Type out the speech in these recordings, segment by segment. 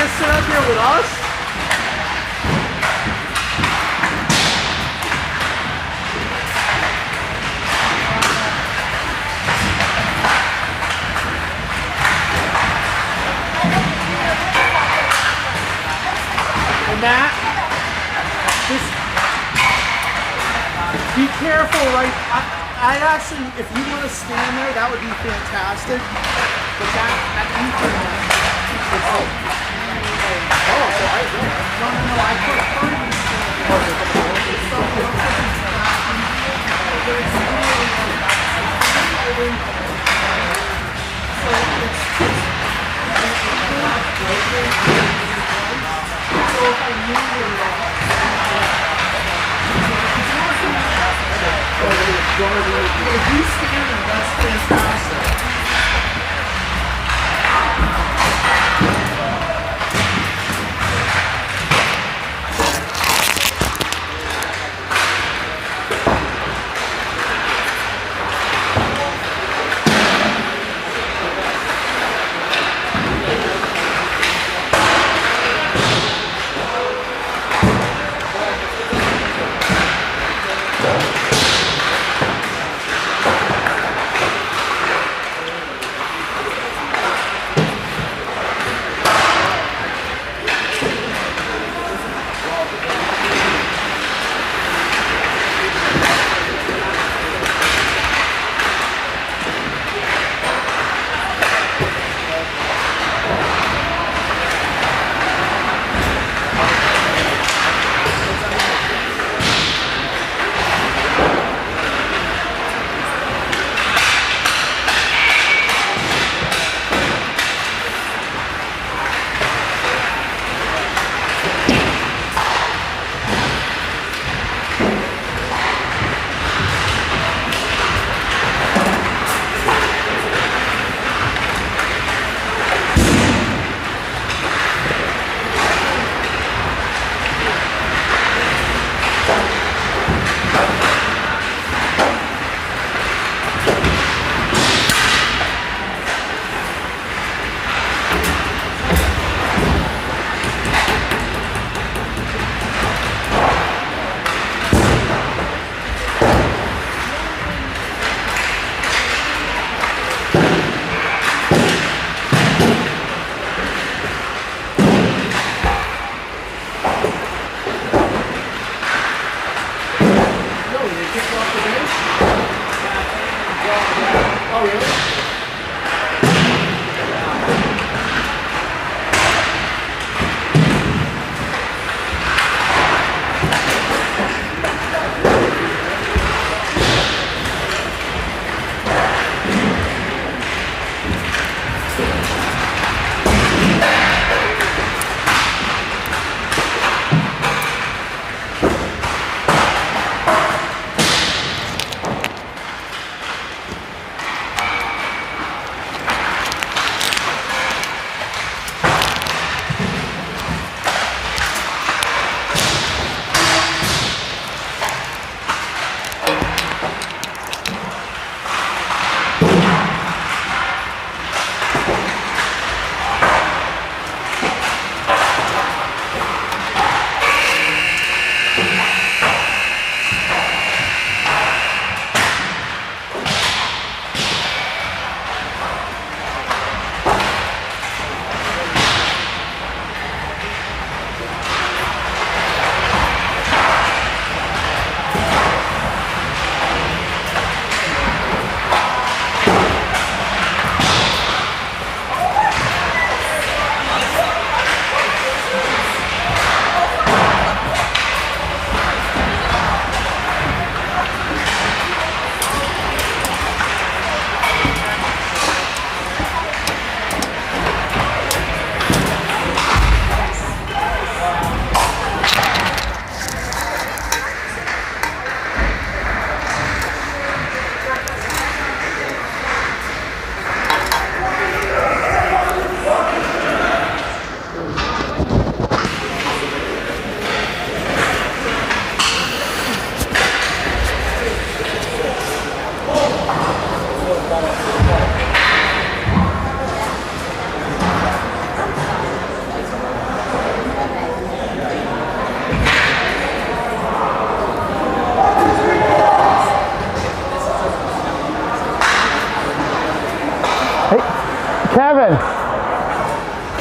gonna sit up here with us? And Matt, just be careful, right? I actually, if you want to stand there, that would be fantastic. But that you can. Oh, so I don't. No, I prefer you if you stand there, that's fantastic.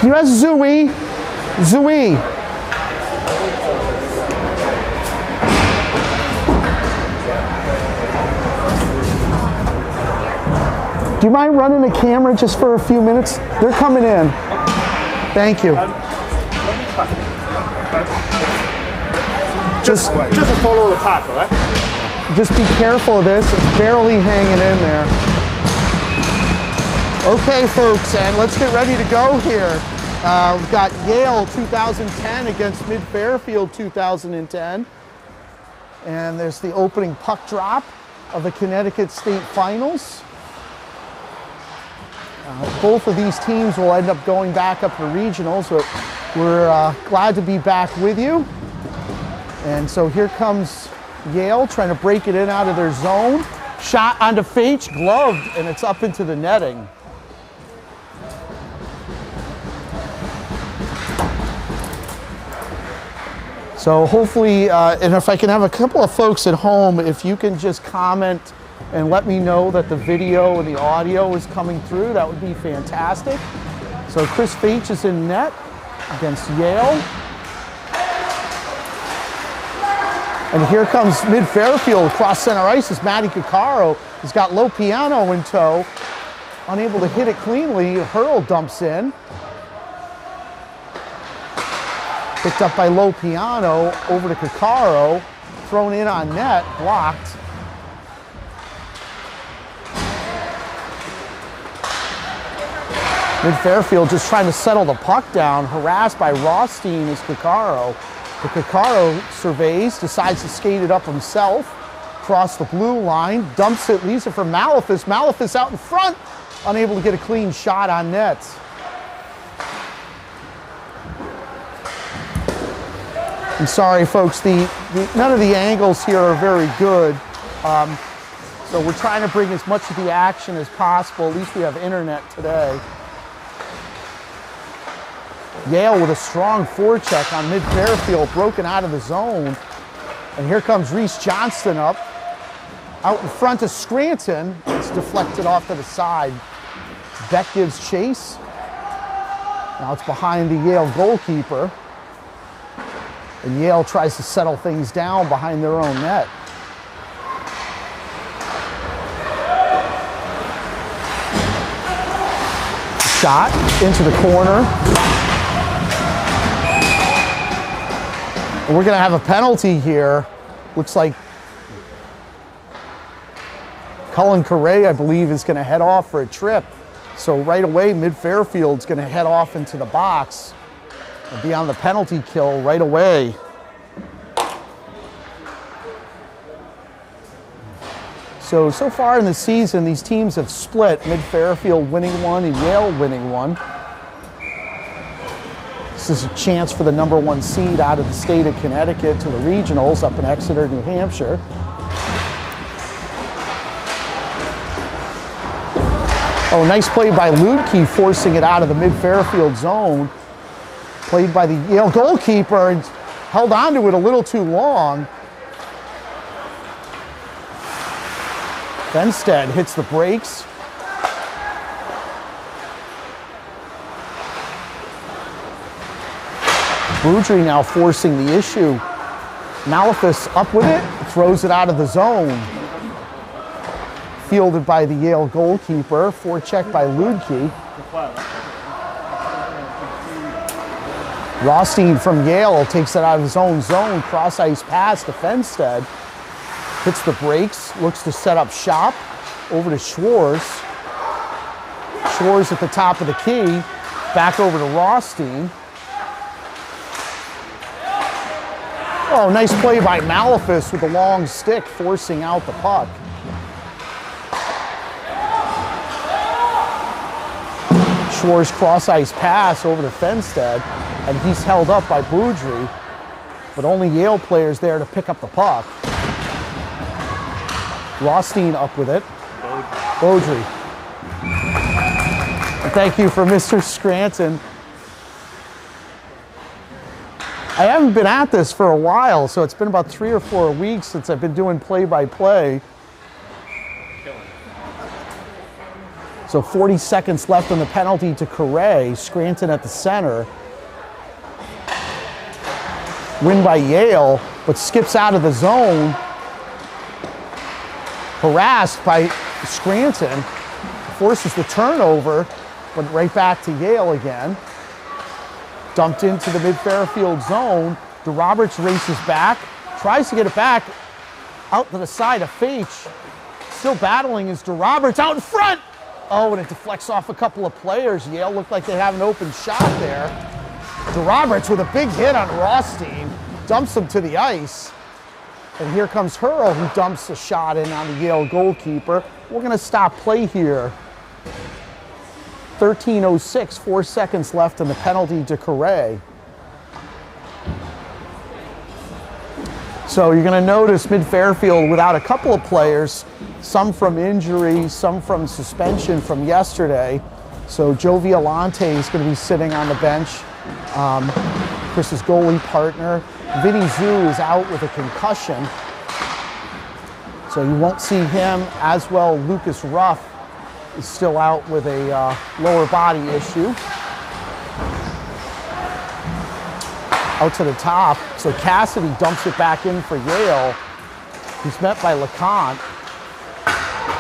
Can you ask Zooey? Zooey. Do you mind running the camera just for a few minutes? They're coming in. Thank you. Just a photo of the top, all right? Just be careful of this. It's barely hanging in there. Okay, folks, and let's get ready to go here. We've got Yale 2010 against Mid-Fairfield 2010. And there's the opening puck drop of the Connecticut State Finals. Both of these teams will end up going back up to regionals, but we're glad to be back with you. And so here comes Yale trying to break it in out of their zone. Shot onto Faitch, gloved, and it's up into the netting. So hopefully, and if I can have a couple of folks at home, if you can just comment and let me know that the video and the audio is coming through, that would be fantastic. So Chris Faitch is in net against Yale. And here comes Mid-Fairfield across center ice as Matty Coccaro has got Lopiano in tow. Unable to hit it cleanly, Hurl dumps in. Picked up by Lopiano, over to Coccaro, thrown in on net, blocked. Mid-Fairfield just trying to settle the puck down, harassed by Rothstein as Coccaro. But Coccaro surveys, decides to skate it up himself, across the blue line, dumps it, leaves it for Malefus. Malefus out in front, unable to get a clean shot on net. I'm sorry, folks, none of the angles here are very good. So we're trying to bring as much of the action as possible. At least we have internet today. Yale with a strong forecheck on Mid-Fairfield, broken out of the zone. And here comes Reese Johnston up. Out in front of Scranton. It's deflected off to the side. Beck gives chase. Now it's behind the Yale goalkeeper. And Yale tries to settle things down behind their own net. Shot into the corner. And we're going to have a penalty here. Looks like Cullen Correa, I believe, is going to head off for a trip. So right away, Mid-Fairfield's going to head off into the box and be on the penalty kill right away. So far in the season, these teams have split, Mid-Fairfield winning one and Yale winning one. This is a chance for the #1 seed out of the state of Connecticut to the regionals up in Exeter, New Hampshire. Oh, nice play by Ludke, forcing it out of the Mid-Fairfield zone. Played by the Yale goalkeeper and held on to it a little too long. Fenstead hits the brakes. Boudry now forcing the issue. Malefus up with it, throws it out of the zone. Fielded by the Yale goalkeeper, forecheck by Ludke. Rothstein from Yale takes it out of his own zone, cross ice pass to Fenstead. Hits the brakes, looks to set up shop, over to Schwarz. Schwarz at the top of the key, back over to Rothstein. Oh, nice play by Malefus with a long stick, forcing out the puck. Schwarz cross-ice pass over to Fenstead, and he's held up by Boudry, but only Yale players there to pick up the puck. Rothstein up with it. Boudry. And thank you for Mr. Scranton. I haven't been at this for a while, so it's been about 3 or 4 weeks since I've been doing play-by-play. So 40 seconds left on the penalty to Correa. Scranton at the center. Win by Yale, but skips out of the zone. Harassed by Scranton. Forces the turnover, but right back to Yale again. Dumped into the mid-Fairfield zone. DeRoberts races back. Tries to get it back out to the side of Faich. Still battling is DeRoberts out in front. Oh, and it deflects off a couple of players. Yale looked like they have an open shot there. DeRoberts with a big hit on Rothstein. Dumps him to the ice. And here comes Hurl, who dumps a shot in on the Yale goalkeeper. We're going to stop play here. 13:06, 4 seconds left in the penalty to Correa. So you're going to notice mid-Fairfield without a couple of players, some from injury, some from suspension from yesterday. So Joe Violante is going to be sitting on the bench, Chris's goalie partner. Vinny Zhu is out with a concussion, so you won't see him. As well, Lucas Ruff is still out with a lower body issue. Out to the top, so Cassidy dumps it back in for Yale. He's met by LeConte.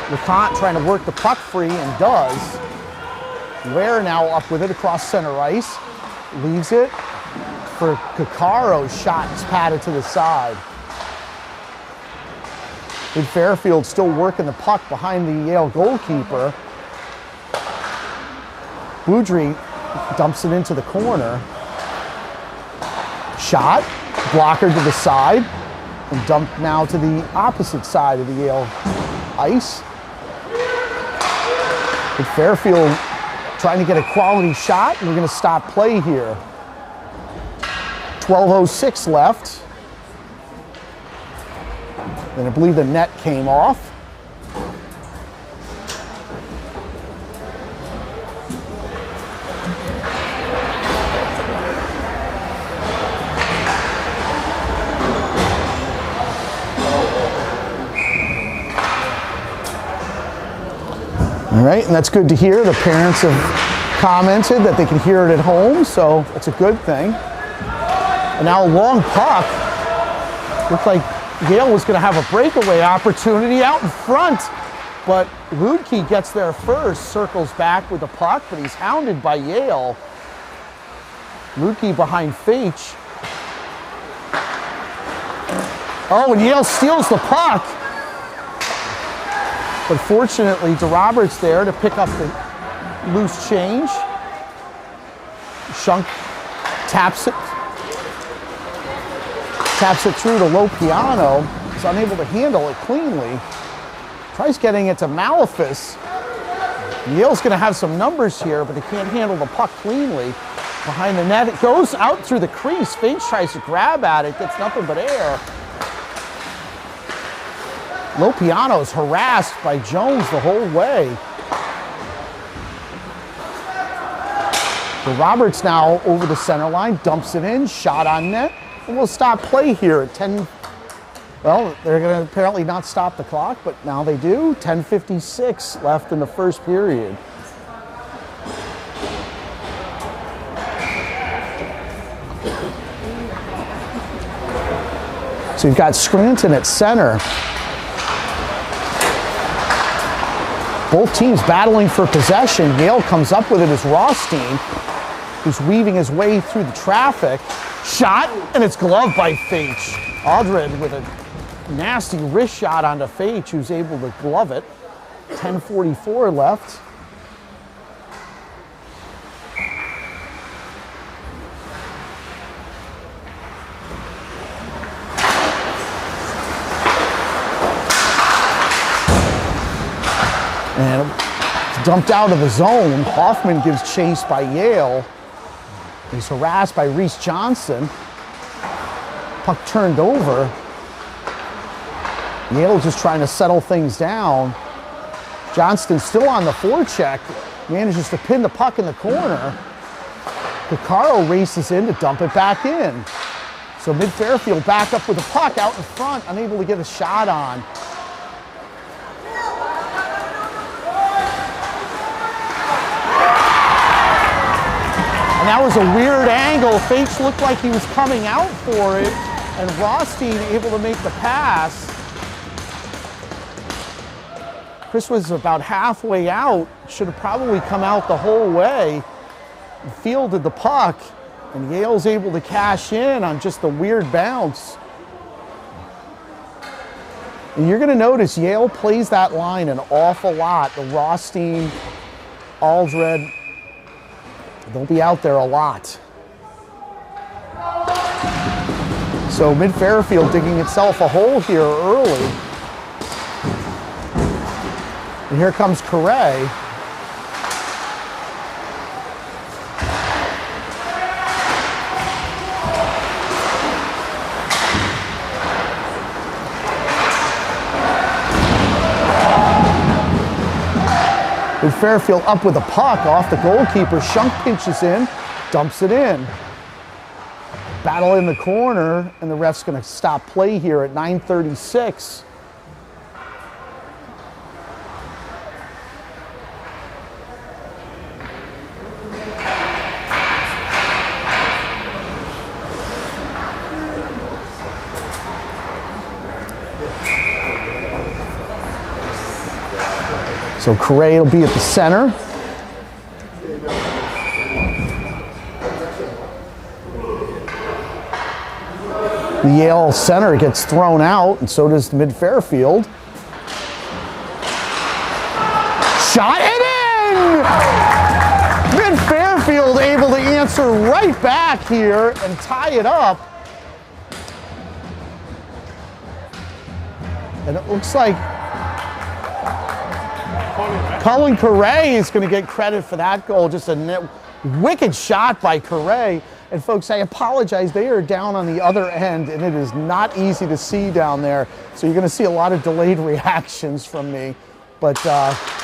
LeConte trying to work the puck free and does. Ware now up with it across center ice. Leaves it for Kakaro's shot is padded to the side. Mid-Fairfield still working the puck behind the Yale goalkeeper. Boudry dumps it into the corner. Shot, blocker to the side, and dumped now to the opposite side of the Yale ice. Mid-Fairfield trying to get a quality shot, and we're going to stop play here. 12:06 left. And I believe the net came off. All right, and that's good to hear. The parents have commented that they can hear it at home, so that's a good thing. And now a long puck. Looked like Yale was going to have a breakaway opportunity out in front, but Ludke gets there first, circles back with the puck, but he's hounded by Yale. Ludke behind Faich. Oh, and Yale steals the puck. But fortunately, DeRoberts there to pick up the loose change. Shunk taps it through to Lopiano. He's unable to handle it cleanly. Tries getting it to Malefus. Yale's going to have some numbers here, but they can't handle the puck cleanly. Behind the net, it goes out through the crease. Faich tries to grab at it, gets nothing but air. Lopiano is harassed by Jones the whole way. DeRoberts now over the center line, dumps it in, shot on net. And we'll stop play here at 10. Well, they're going to apparently not stop the clock, but now they do. 10:56 left in the first period. So you've got Scranton at center. Both teams battling for possession. Yale comes up with it as Rothstein, who's weaving his way through the traffic. Shot, and it's gloved by Faich. Aldred with a nasty wrist shot onto Faich, who's able to glove it. 10:44 left. And dumped out of the zone. Hoffman gives chase by Yale. He's harassed by Reese Johnson. Puck turned over. Yale just trying to settle things down. Johnston still on the forecheck. Manages to pin the puck in the corner. Picaro races in to dump it back in. So mid-Fairfield back up with the puck out in front, unable to get a shot on. And that was a weird angle. Fates looked like he was coming out for it, and Rothstein able to make the pass. Chris was about halfway out, should have probably come out the whole way, and fielded the puck, and Yale's able to cash in on just a weird bounce. And you're going to notice Yale plays that line an awful lot. The Rothstein, Aldred, they'll be out there a lot. So Mid-Fairfield digging itself a hole here early. And here comes Correa. Fairfield up with a puck off the goalkeeper. Shunk pinches in, dumps it in. Battle in the corner, and the ref's going to stop play here at 9:36. So Correa will be at the center. The Yale center gets thrown out, and so does the Mid-Fairfield. Shot it in! Mid-Fairfield able to answer right back here and tie it up. And it looks like Cullen Correa is going to get credit for that goal. Just a wicked shot by Correa. And folks, I apologize, they are down on the other end, and it is not easy to see down there. So you're going to see a lot of delayed reactions from me. But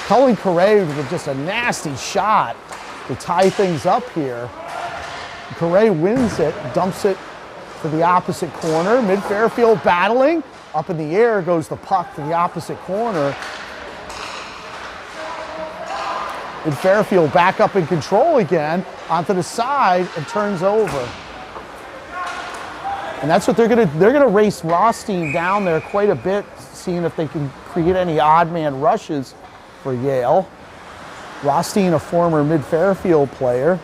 Cullen Correa with just a nasty shot to tie things up here. Correa wins it, dumps it to the opposite corner. Mid-Fairfield battling. Up in the air goes the puck to the opposite corner. And Fairfield back up in control again, onto the side, and turns over. And that's what they're gonna race Rothstein down there quite a bit, seeing if they can create any odd man rushes for Yale. Rothstein, a former Mid-Fairfield player.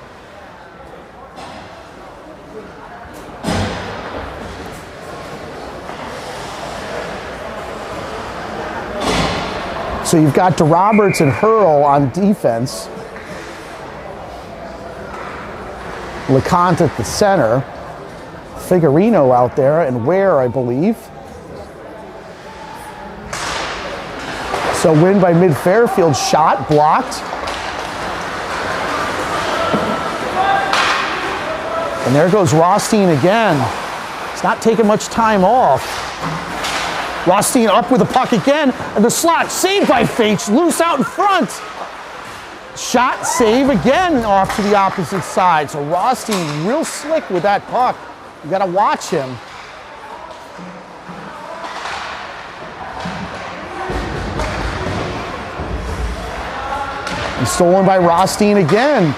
So you've got DeRoberts and Hurl on defense. LeConte at the center. Figurino out there, and Ware, I believe. So win by Mid-Fairfield, shot blocked. And there goes Rothstein again. It's not taking much time off. Rothstein up with the puck again, and the slot saved by Fates, loose out in front. Shot, save again off to the opposite side. So Rothstein real slick with that puck. You gotta watch him. And stolen by Rothstein again,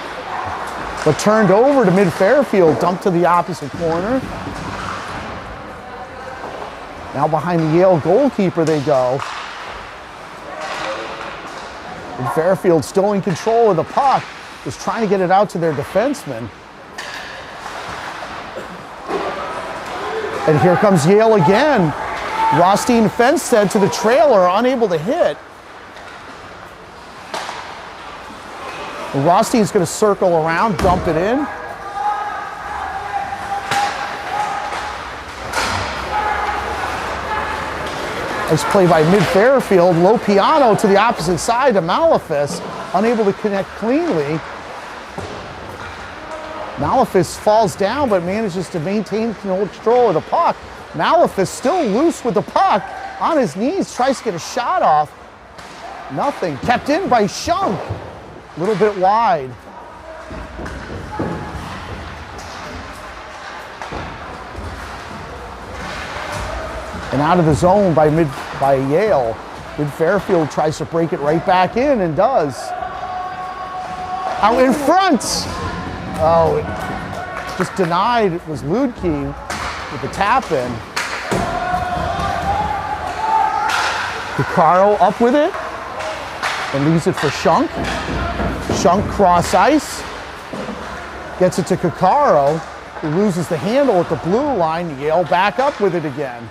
but turned over to Mid-Fairfield, dumped to the opposite corner. Now behind the Yale goalkeeper they go. And Fairfield still in control of the puck, just trying to get it out to their defenseman. And here comes Yale again. Rothstein Fenstead to the trailer, unable to hit. And Rothstein's going to circle around, dump it in. Nice play by Mid-Fairfield. Low piano to the opposite side to Malefis. Unable to connect cleanly. Malefis falls down but manages to maintain control of the puck. Malefis still loose with the puck. On his knees, tries to get a shot off. Nothing. Kept in by Shunk. A little bit wide. And out of the zone by Yale. Mid-Fairfield tries to break it right back in and does. Out in front. Oh, just denied. It was Ludke with the tap in. Picaro up with it and leaves it for Shunk. Shunk cross ice. Gets it to Picaro, who loses the handle at the blue line. Yale back up with it again.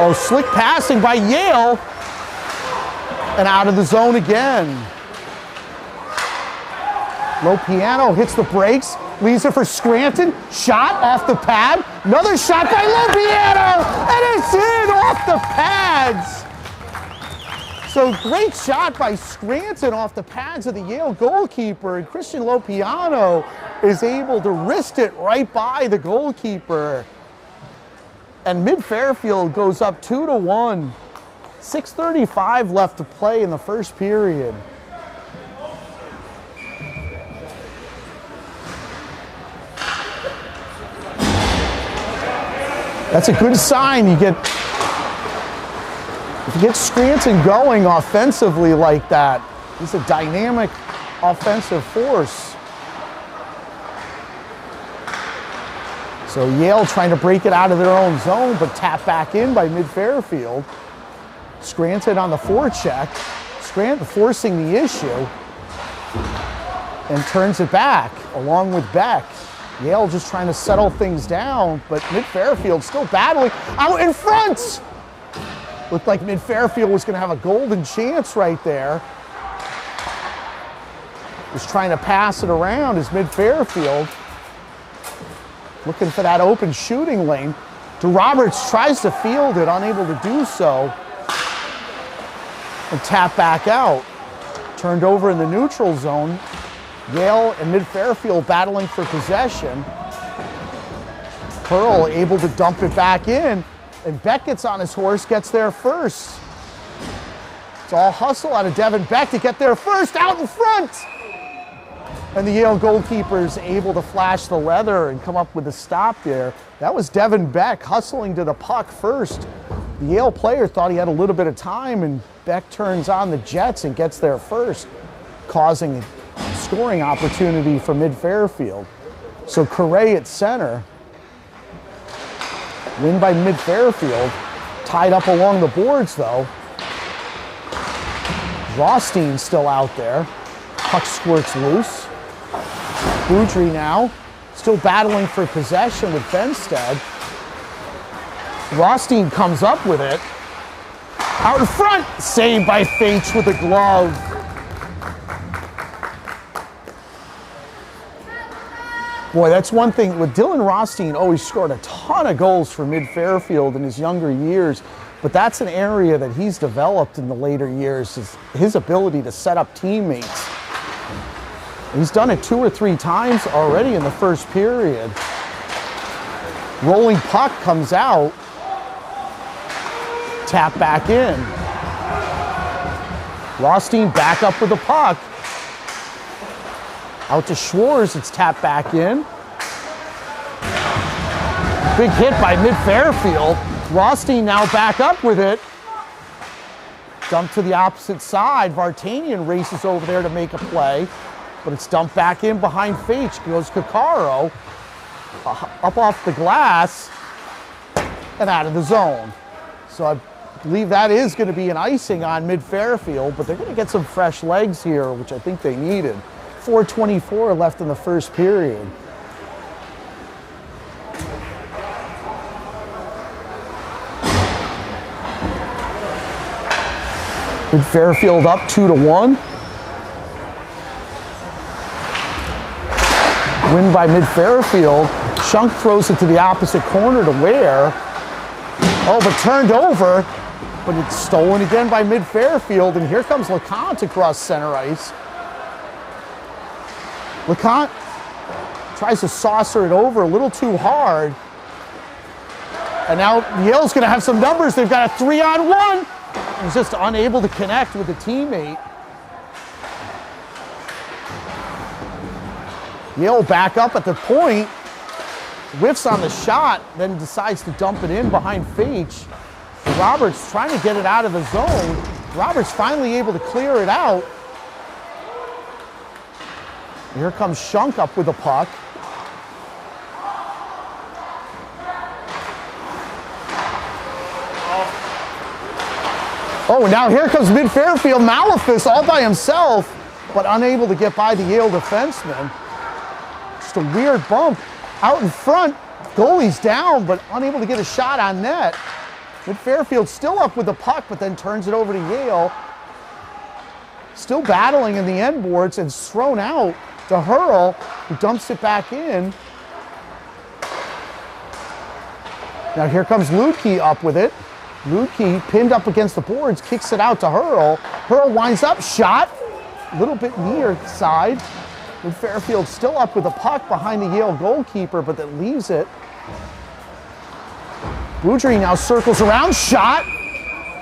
Oh, slick passing by Yale. And out of the zone again. Lopiano hits the brakes, leaves it for Scranton. Shot off the pad. Another shot by Lopiano, and it's in off the pads. So great shot by Scranton off the pads of the Yale goalkeeper, and Christian Lopiano is able to wrist it right by the goalkeeper. And Mid-Fairfield goes up 2-1. 6:35 left to play in the first period. That's a good sign. If you get Scranton going offensively like that, he's a dynamic offensive force. So Yale trying to break it out of their own zone, but tap back in by Mid-Fairfield. Scranton on the forecheck. Scranton forcing the issue and turns it back along with Beck. Yale just trying to settle things down, but Mid-Fairfield still battling out in front. Looked like Mid-Fairfield was going to have a golden chance right there. Was trying to pass it around as Mid-Fairfield looking for that open shooting lane. DeRoberts tries to field it, unable to do so. And tap back out. Turned over in the neutral zone. Yale and Mid-Fairfield battling for possession. Pearl able to dump it back in, and Beck gets on his horse, gets there first. It's all hustle out of Devin Beck to get there first, out in front. And the Yale goalkeeper is able to flash the leather and come up with a stop there. That was Devin Beck hustling to the puck first. The Yale player thought he had a little bit of time, and Beck turns on the jets and gets there first, causing a scoring opportunity for Mid-Fairfield. So Correa at center. Win by Mid-Fairfield. Tied up along the boards, though. Rothstein still out there. Puck squirts loose. Boudry now, still battling for possession with Benstead. Rothstein comes up with it. Out in front, saved by Faitch with a glove. Boy, that's one thing. With Dylan Rothstein, always scored a ton of goals for Mid-Fairfield in his younger years, but that's an area that he's developed in the later years, is his ability to set up teammates. He's done it 2 or 3 times already in the first period. Rolling puck comes out. Tap back in. Rothstein back up with the puck. Out to Schwartz, it's tapped back in. Big hit by Mid-Fairfield. Rothstein now back up with it. Dumped to the opposite side. Vartanian races over there to make a play, but it's dumped back in behind Faitch. Goes Kakaro, up off the glass and out of the zone. So I believe that is going to be an icing on Mid-Fairfield, but they're going to get some fresh legs here, which I think they needed. 4:24 left in the first period. Mid-Fairfield up 2-1. Win by Mid-Fairfield. Shunk throws it to the opposite corner to Ware. Oh, but turned over, but it's stolen again by Mid-Fairfield, and here comes LeConte across center ice. LeConte tries to saucer it over a little too hard. And now Yale's going to have some numbers. They've got a 3-on-1. He's just unable to connect with a teammate. Yale back up at the point. Whiffs on the shot, then decides to dump it in behind Faitch. Roberts trying to get it out of the zone. Roberts finally able to clear it out. Here comes Shunk up with the puck. Oh, now here comes mid-Fairfield. Malefus all by himself, but unable to get by the Yale defenseman. Just a weird bump. Out in front, goalie's down, but unable to get a shot on net. Mid-Fairfield still up with the puck, but then turns it over to Yale. Still battling in the end boards, and it's thrown out to Hurl, who dumps it back in. Now here comes Ludke up with it. Ludke, pinned up against the boards, kicks it out to Hurl. Hurl winds up, shot, a little bit near side. And Fairfield still up with the puck behind the Yale goalkeeper, but that leaves it. Boudry now circles around, shot,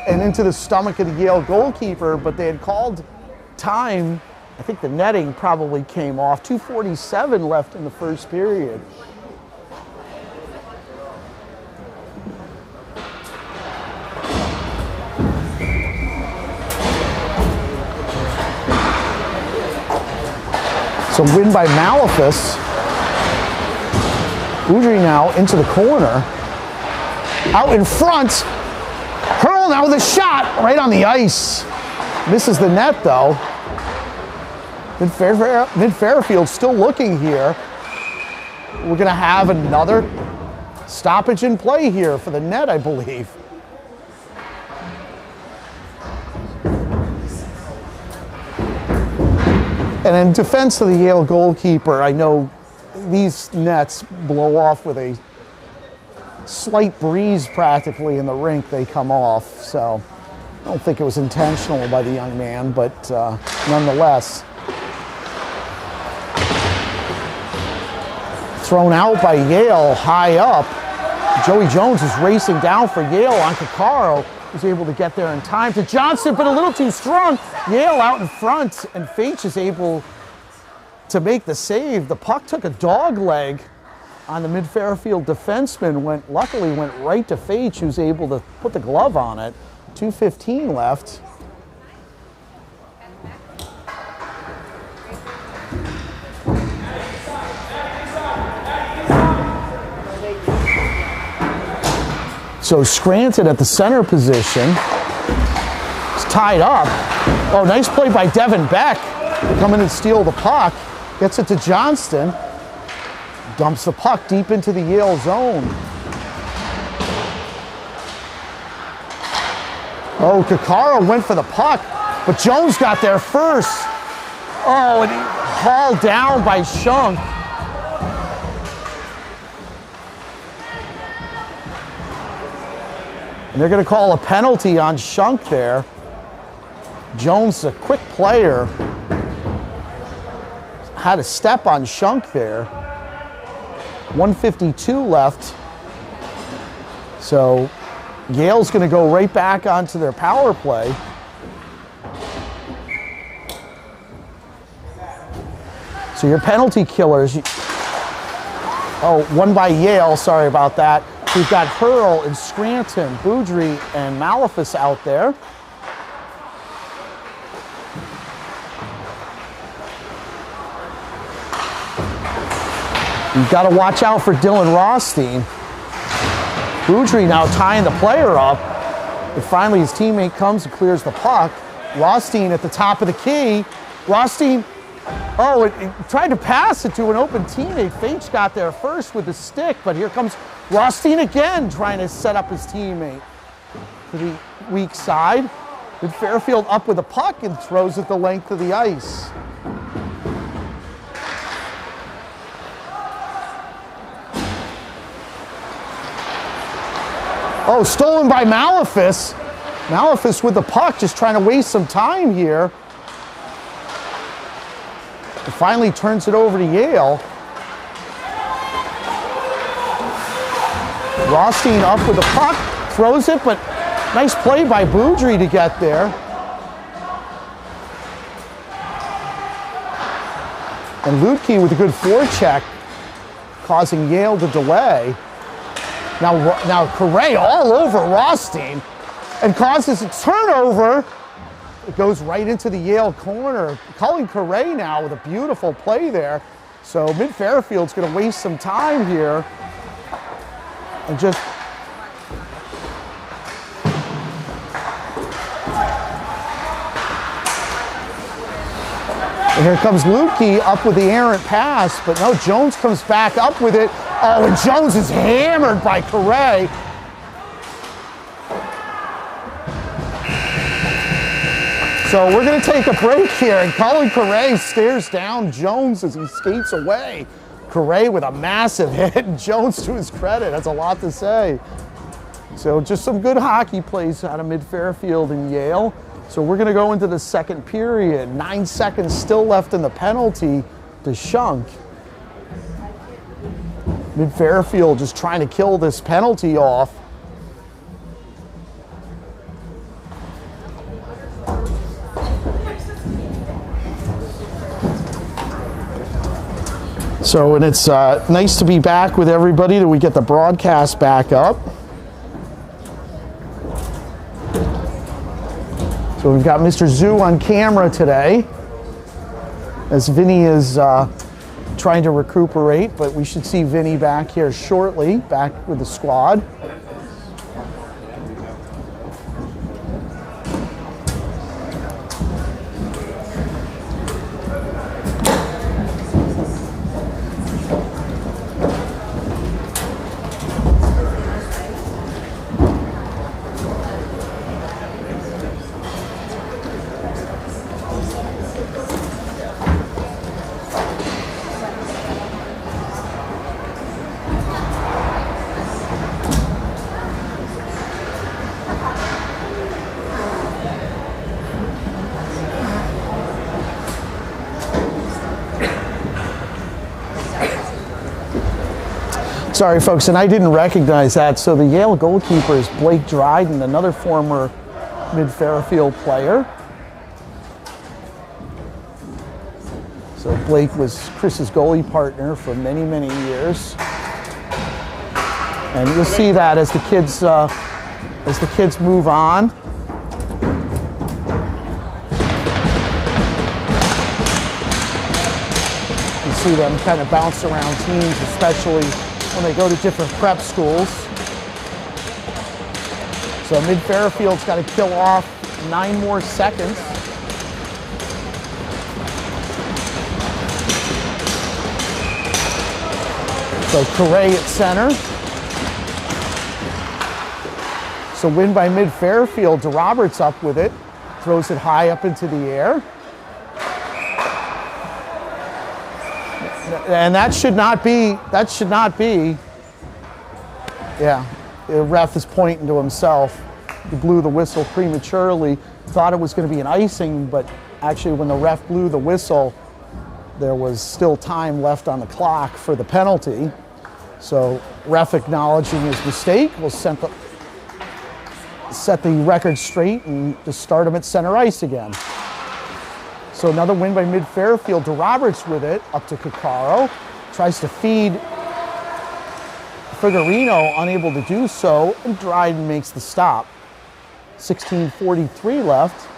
and into the stomach of the Yale goalkeeper, but they had called time. I think the netting probably came off. 2:47 left in the first period. So win by Malefus. Boudry now into the corner. Out in front. Hurl now with a shot right on the ice. Misses the net though. Mid-Fairfield still looking here. We're gonna have another stoppage in play here for the net, I believe. And in defense of the Yale goalkeeper, I know these nets blow off with a slight breeze practically in the rink. They come off, so I don't think it was intentional by the young man, but nonetheless. Thrown out by Yale high up. Joey Jones is racing down for Yale on Kakaro. Was able to get there in time to Johnson, but a little too strong. Yale out in front, and Faitch is able to make the save. The puck took a dog leg on the mid-Fairfield defenseman. Luckily went right to Faitch, who's able to put the glove on it. 2:15 left. So Scranton at the center position. It's tied up. Oh, nice play by Devin Beck. Come in and steal the puck. Gets it to Johnston. Dumps the puck deep into the Yale zone. Oh, Kakaro went for the puck, but Jones got there first. Oh, and he hauled down by Shunk. And they're going to call a penalty on Shunk there. Jones, a quick player, had a step on Shunk there. 1:52 left. So Yale's going to go right back onto their power play. So your penalty killers. Oh, one by Yale, sorry about that. We've got Hurl and Scranton, Boudry, and Malefus out there. You've got to watch out for Dylan Rothstein. Boudry now tying the player up. And finally his teammate comes and clears the puck. Rothstein at the top of the key. Rothstein, oh, it tried to pass it to an open teammate. Faitch got there first with the stick, but here comes Rothstein again trying to set up his teammate to the weak side. With Fairfield up with the puck and throws it the length of the ice. Oh, stolen by Malefus. Malefus with the puck, just trying to waste some time here. And finally turns it over to Yale. Rothstein up with the puck, throws it, but nice play by Boudry to get there. And Ludke with a good forecheck, causing Yale to delay. Now Correa all over Rothstein and causes a turnover. It goes right into the Yale corner. Cullen Correa now with a beautiful play there. So Mid-Fairfield's going to waste some time here. And just... And here comes Lukey up with the errant pass, but no, Jones comes back up with it. Oh, and Jones is hammered by Correa. So we're going to take a break here, and Cullen Correa stares down Jones as he skates away. Correa with a massive hit, and Jones, to his credit, has a lot to say. So just some good hockey plays out of Mid-Fairfield and Yale. So we're going to go into the second period. 9 seconds still left in the penalty to Shunk. Mid-Fairfield just trying to kill this penalty off. So, and it's nice to be back with everybody till we get the broadcast back up. So we've got Mr. Zoo on camera today, as Vinny is trying to recuperate, but we should see Vinny back here shortly, back with the squad. Sorry, folks, and I didn't recognize that. So the Yale goalkeeper is Blake Dryden, another former Mid-Fairfield player. So Blake was Chris's goalie partner for many, many years. And you'll see that as the kids move on. You see them kind of bounce around teams, especially when they go to different prep schools. So Mid-Fairfield's got to kill off 9 more seconds. So Correa at center. So win by Mid-Fairfield. DeRoberts up with it. Throws it high up into the air. And that should not be, yeah, the ref is pointing to himself. He blew the whistle prematurely, thought it was going to be an icing, but actually when the ref blew the whistle, there was still time left on the clock for the penalty. So ref acknowledging his mistake will set the record straight and just start him at center ice again. So another win by Mid-Fairfield. DeRoberts with it, up to Coccaro. Tries to feed Figueroa, unable to do so, and Dryden makes the stop. 16:43 left.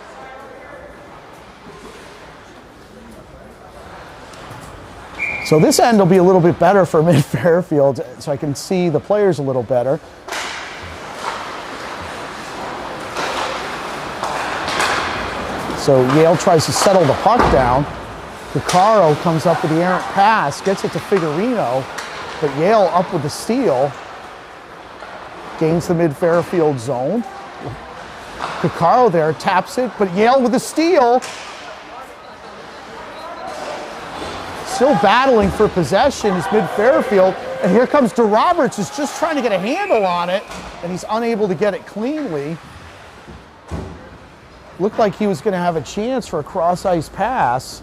So this end will be a little bit better for Mid-Fairfield, so I can see the players a little better. So Yale tries to settle the puck down. Coccaro comes up with the errant pass, gets it to Figueroa, but Yale up with the steal. Gains the Mid-Fairfield zone. Coccaro there taps it, but Yale with the steal. Still battling for possession is Mid-Fairfield, and here comes DeRoberts, who's just trying to get a handle on it, and he's unable to get it cleanly. Looked like he was going to have a chance for a cross-ice pass.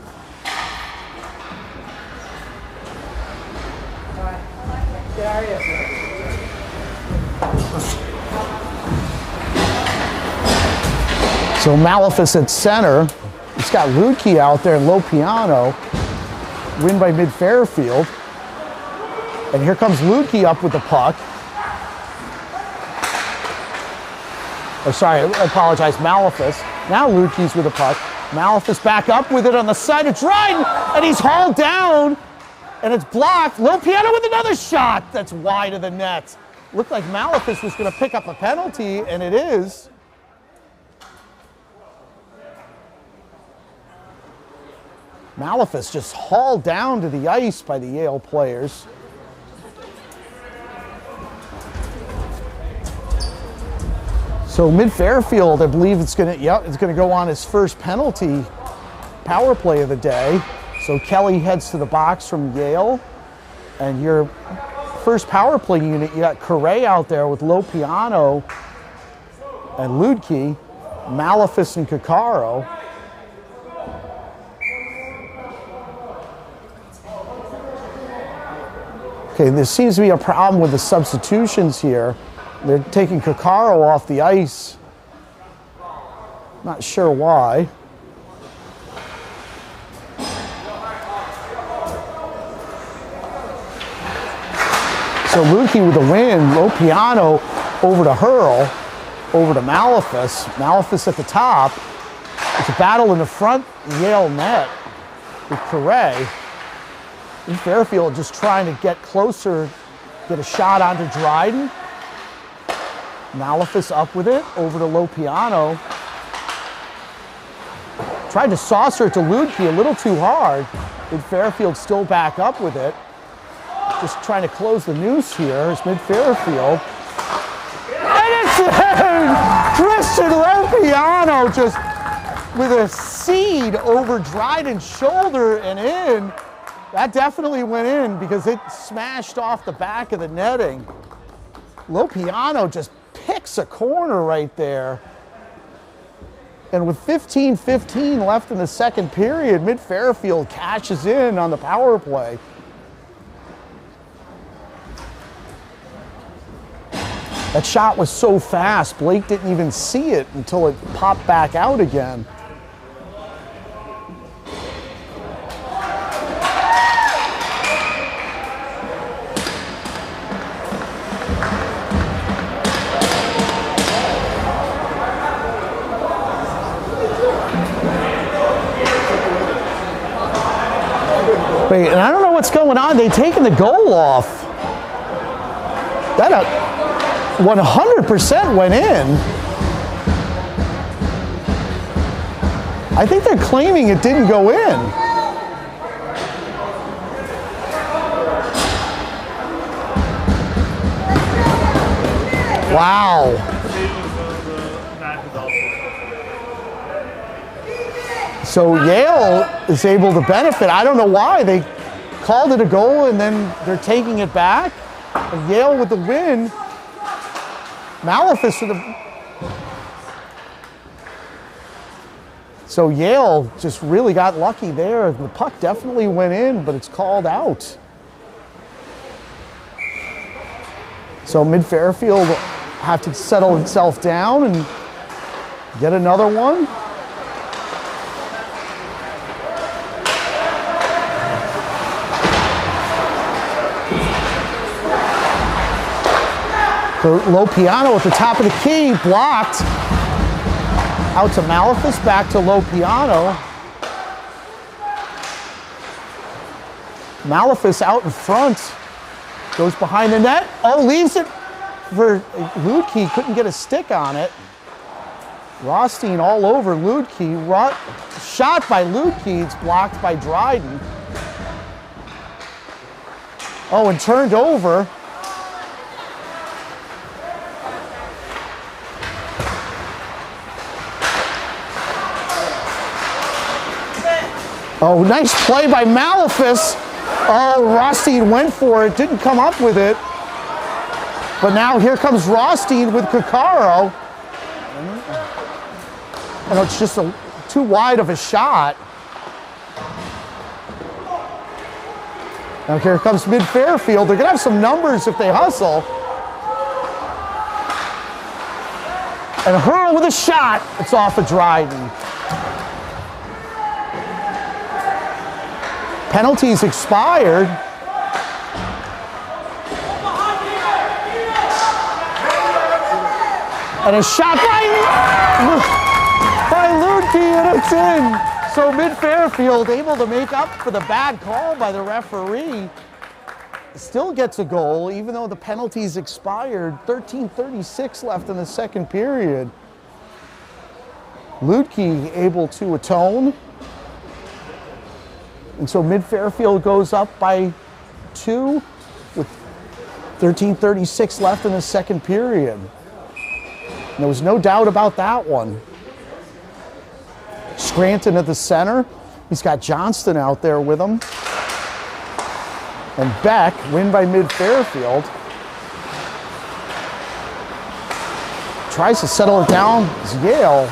So Malefus at center. He's got Lukey out there and Lopiano. Win by Mid-Fairfield. And here comes Lukey up with the puck. Oh, sorry, I apologize, Malefus. Now Ludke's with the puck. Malefus back up with it on the side of Dryden, and he's hauled down, and it's blocked. Lopiano with another shot that's wide of the net. Looked like Malefus was going to pick up a penalty, and it is. Malefus just hauled down to the ice by the Yale players. So mid-Fairfield, I believe it's going to go on his first penalty power play of the day. So Kelly heads to the box from Yale, and your first power play unit, you got Correa out there with Lopiano and Ludke, Malefus and Caccaro. Okay, there seems to be a problem with the substitutions here. They're taking Caccaro off the ice. Not sure why. So Ludke with the win, Lopiano over to Hurl, over to Malefus. Malefus at the top. It's a battle in the front Yale net with Correa. And Fairfield just trying to get closer, get a shot onto Dryden. Malefus up with it, over to Lopiano. Tried to saucer it to Ludke a little too hard, and Fairfield still back up with it. Just trying to close the noose here is mid-Fairfield. And it's in! Christian Lopiano just with a seed over Dryden's shoulder and in. That definitely went in because it smashed off the back of the netting. Lopiano just picks a corner right there. And with 15:15 left in the second period, mid-Fairfield cashes in on the power play. That shot was so fast, Blake didn't even see it until it popped back out again. Wait, and I don't know what's going on. They've taken the goal off. That 100% went in. I think they're claiming it didn't go in. Wow. So Yale is able to benefit. I don't know why. They called it a goal and then they're taking it back. And Yale with the win. Malefus with the... So Yale just really got lucky there. The puck definitely went in, but it's called out. So mid-Fairfield have to settle itself down and get another one. So Lopiano at the top of the key, blocked. Out to Malefus, back to Lopiano. Malefus out in front, goes behind the net. Oh, leaves it for Ludke, couldn't get a stick on it. Rothstein all over Ludke. Shot by Ludke, it's blocked by Dryden. Oh, and turned over. Oh, nice play by Malefus. Oh, Rothstein went for it, didn't come up with it. But now here comes Rothstein with Caccaro. And it's just too wide of a shot. Now here comes mid-Fairfield. They're gonna have some numbers if they hustle. And Hurl with a shot. It's off of Dryden. Penalties expired. And a shot by empty, and it's in. So Mid-Fairfield able to make up for the bad call by the referee. Still gets a goal, even though the penalties expired. 13:36 left in the second period. Ludke able to atone. And so Mid-Fairfield goes up by 2 with 13:36 left in the second period. And there was no doubt about that one. Scranton at the center. He's got Johnston out there with him. And Beck, win by Mid-Fairfield. Tries to settle it down as Yale.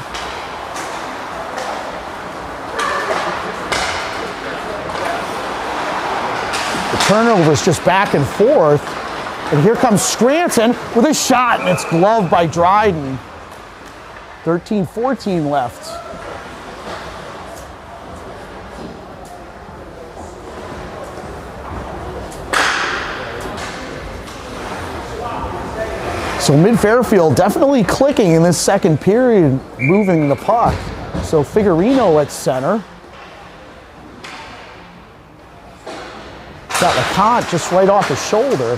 The turnover is just back and forth. And here comes Scranton with a shot, and it's gloved by Dryden. 13:14 left. So Mid-Fairfield definitely clicking in this second period, moving the puck. So Figurino at center. Got LeConte just right off the shoulder.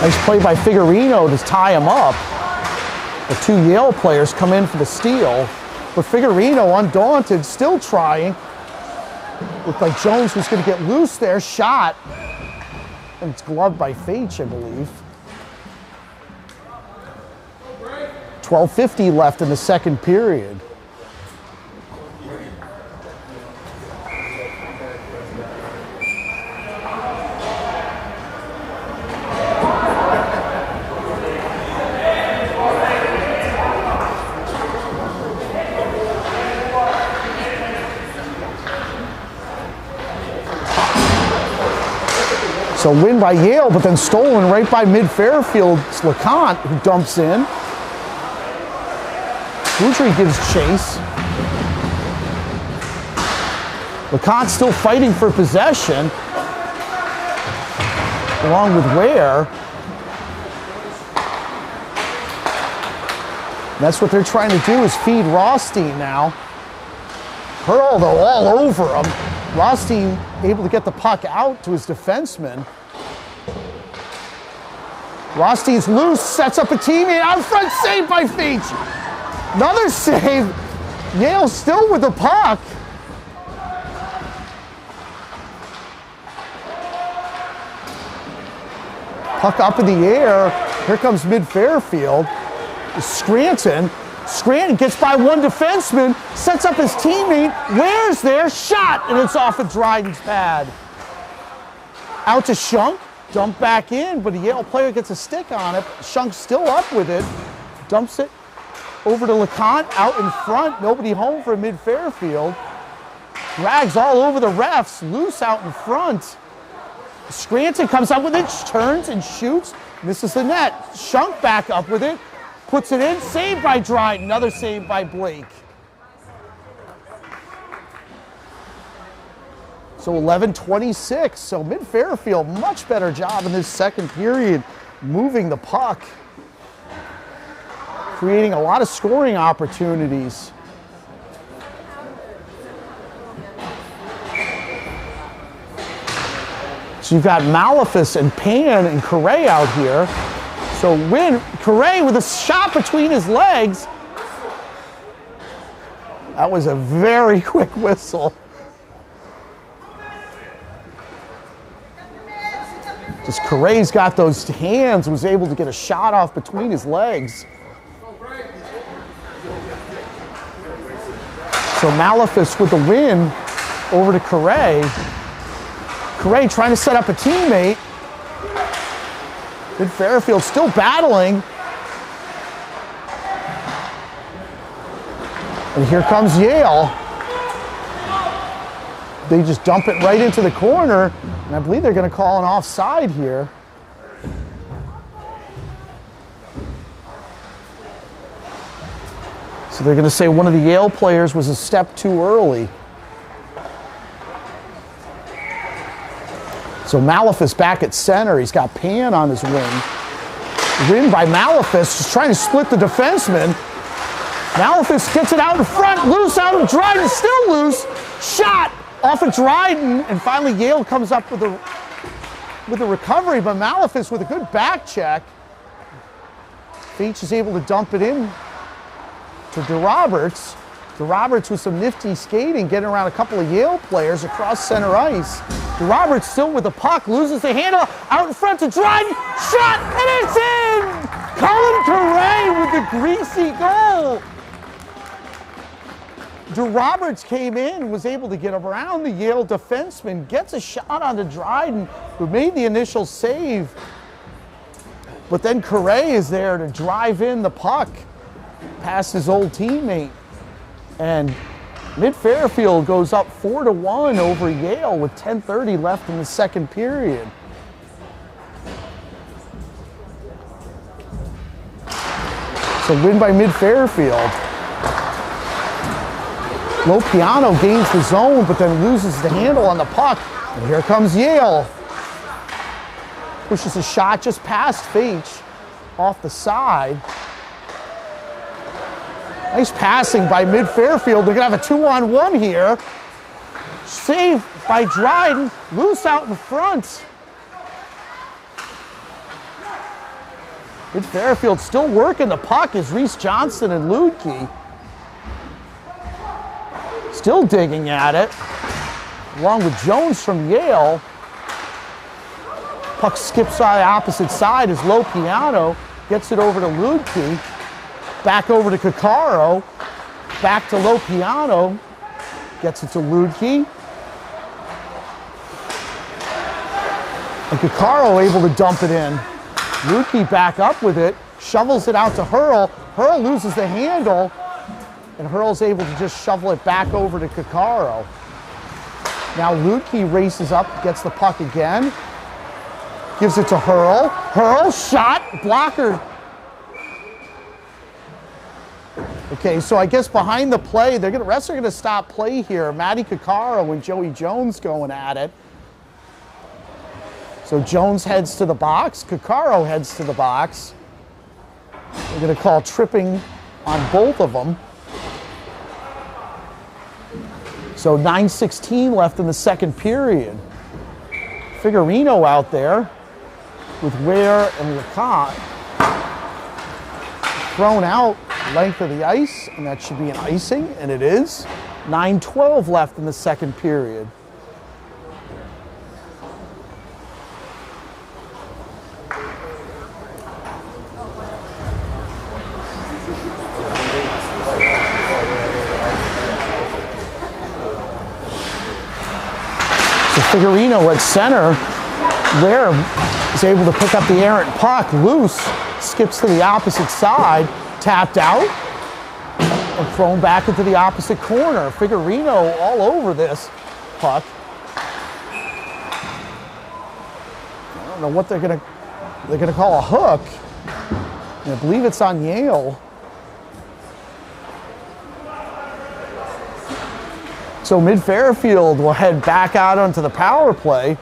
Nice play by Figurino to tie him up. The two Yale players come in for the steal, but Figurino, undaunted, still trying. Looked like Jones was going to get loose there, shot, and it's gloved by Faich, I believe. 12:50 left in the second period. So win by Yale, but then stolen right by Mid-Fairfield's LeConte, who dumps in. Boudry gives chase. LeConte still fighting for possession, along with Ware. That's what they're trying to do, is feed Rothstein now. Hurl, though, all over him. Rothstein able to get the puck out to his defenseman. Rothstein's loose, sets up a teammate, out front, saved by Faich. Another save. Yale still with the puck. Puck up in the air. Here comes Mid-Fairfield. Scranton. Scranton gets by one defenseman, sets up his teammate. Ware's there, shot, and it's off of Dryden's pad. Out to Shunk, dump back in, but a Yale player gets a stick on it. Shunk's still up with it, dumps it over to LeConte, out in front, nobody home for Mid-Fairfield. Drags all over the refs, loose out in front. Scranton comes up with it, turns and shoots, misses the net. Shunk back up with it, puts it in, saved by Dryden, another save by Blake. So 11:26, so Mid-Fairfield, much better job in this second period, moving the puck, creating a lot of scoring opportunities. So you've got Malefus and Pan and Correa out here. So Correa with a shot between his legs. That was a very quick whistle. Just Correa's got those hands, was able to get a shot off between his legs. So Malefus with the win over to Correa. Correa trying to set up a teammate. Mid-Fairfield still battling. And here comes Yale. They just dump it right into the corner, and I believe they're going to call an offside here. So they're going to say one of the Yale players was a step too early. So So Malefus back at center. He's got Pan on his wing. Rin by Malefus, just trying to split the defenseman. Malefus gets it out in front, loose out of Dryden, still loose. Shot off of Dryden, and finally Yale comes up with a recovery, but Malefus with a good back check. Feach is able to dump it in to DeRoberts. DeRoberts with some nifty skating, getting around a couple of Yale players across center ice. DeRoberts still with the puck, loses the handle, out in front to Dryden, shot, and it's in! Colin Correa with the greasy goal. DeRoberts came in, was able to get around the Yale defenseman, gets a shot onto Dryden, who made the initial save. But then Correa is there to drive in the puck past his old teammate. And Mid-Fairfield goes up 4-1 over Yale with 10:30 left in the second period. So win by Mid-Fairfield. Lopiano gains the zone, but then loses the handle on the puck. And here comes Yale. Pushes a shot just past Feach off the side. Nice passing by Mid-Fairfield. They're gonna have a 2-on-1 here. Save by Dryden, loose out in front. Mid-Fairfield still working the puck is Reese Johnson and Ludke. Still digging at it, along with Jones from Yale. Puck skips on the opposite side as Lopiano gets it over to Ludke. Back over to Coccaro, back to Lopiano, gets it to Ludke. And Coccaro able to dump it in. Ludke back up with it, shovels it out to Hurl. Hurl loses the handle, and Hurl's able to just shovel it back over to Coccaro. Now Ludke races up, gets the puck again, gives it to Hurl. Hurl, shot, blocker. Okay, so I guess behind the play, refs are gonna stop play here. Matty Coccaro and Joey Jones going at it. So Jones heads to the box, Coccaro heads to the box. They're gonna call tripping on both of them. So 9:16 left in the second period. Figurino out there with Ware and Lacotte. Thrown out length of the ice, and that should be an icing, and it is. 9:12 left in the second period. So Figurino at center, Ware is able to pick up the errant puck, loose, skips to the opposite side, tapped out, and thrown back into the opposite corner. Figurino all over this puck. I don't know what they're gonna call a hook. And I believe it's on Yale. So Mid-Fairfield will head back out onto the power play.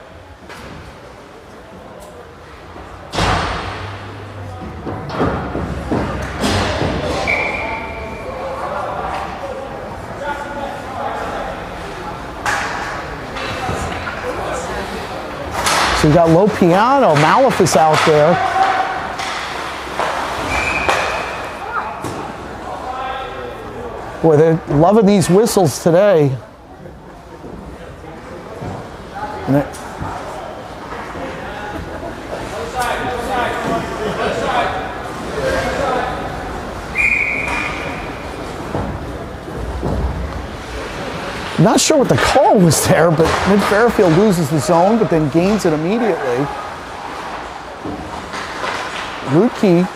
So you got Lopiano, Malefus out there. Boy, they're loving these whistles today. I'm not sure what the call was there, but Mid-Fairfield loses the zone, but then gains it immediately. Ludke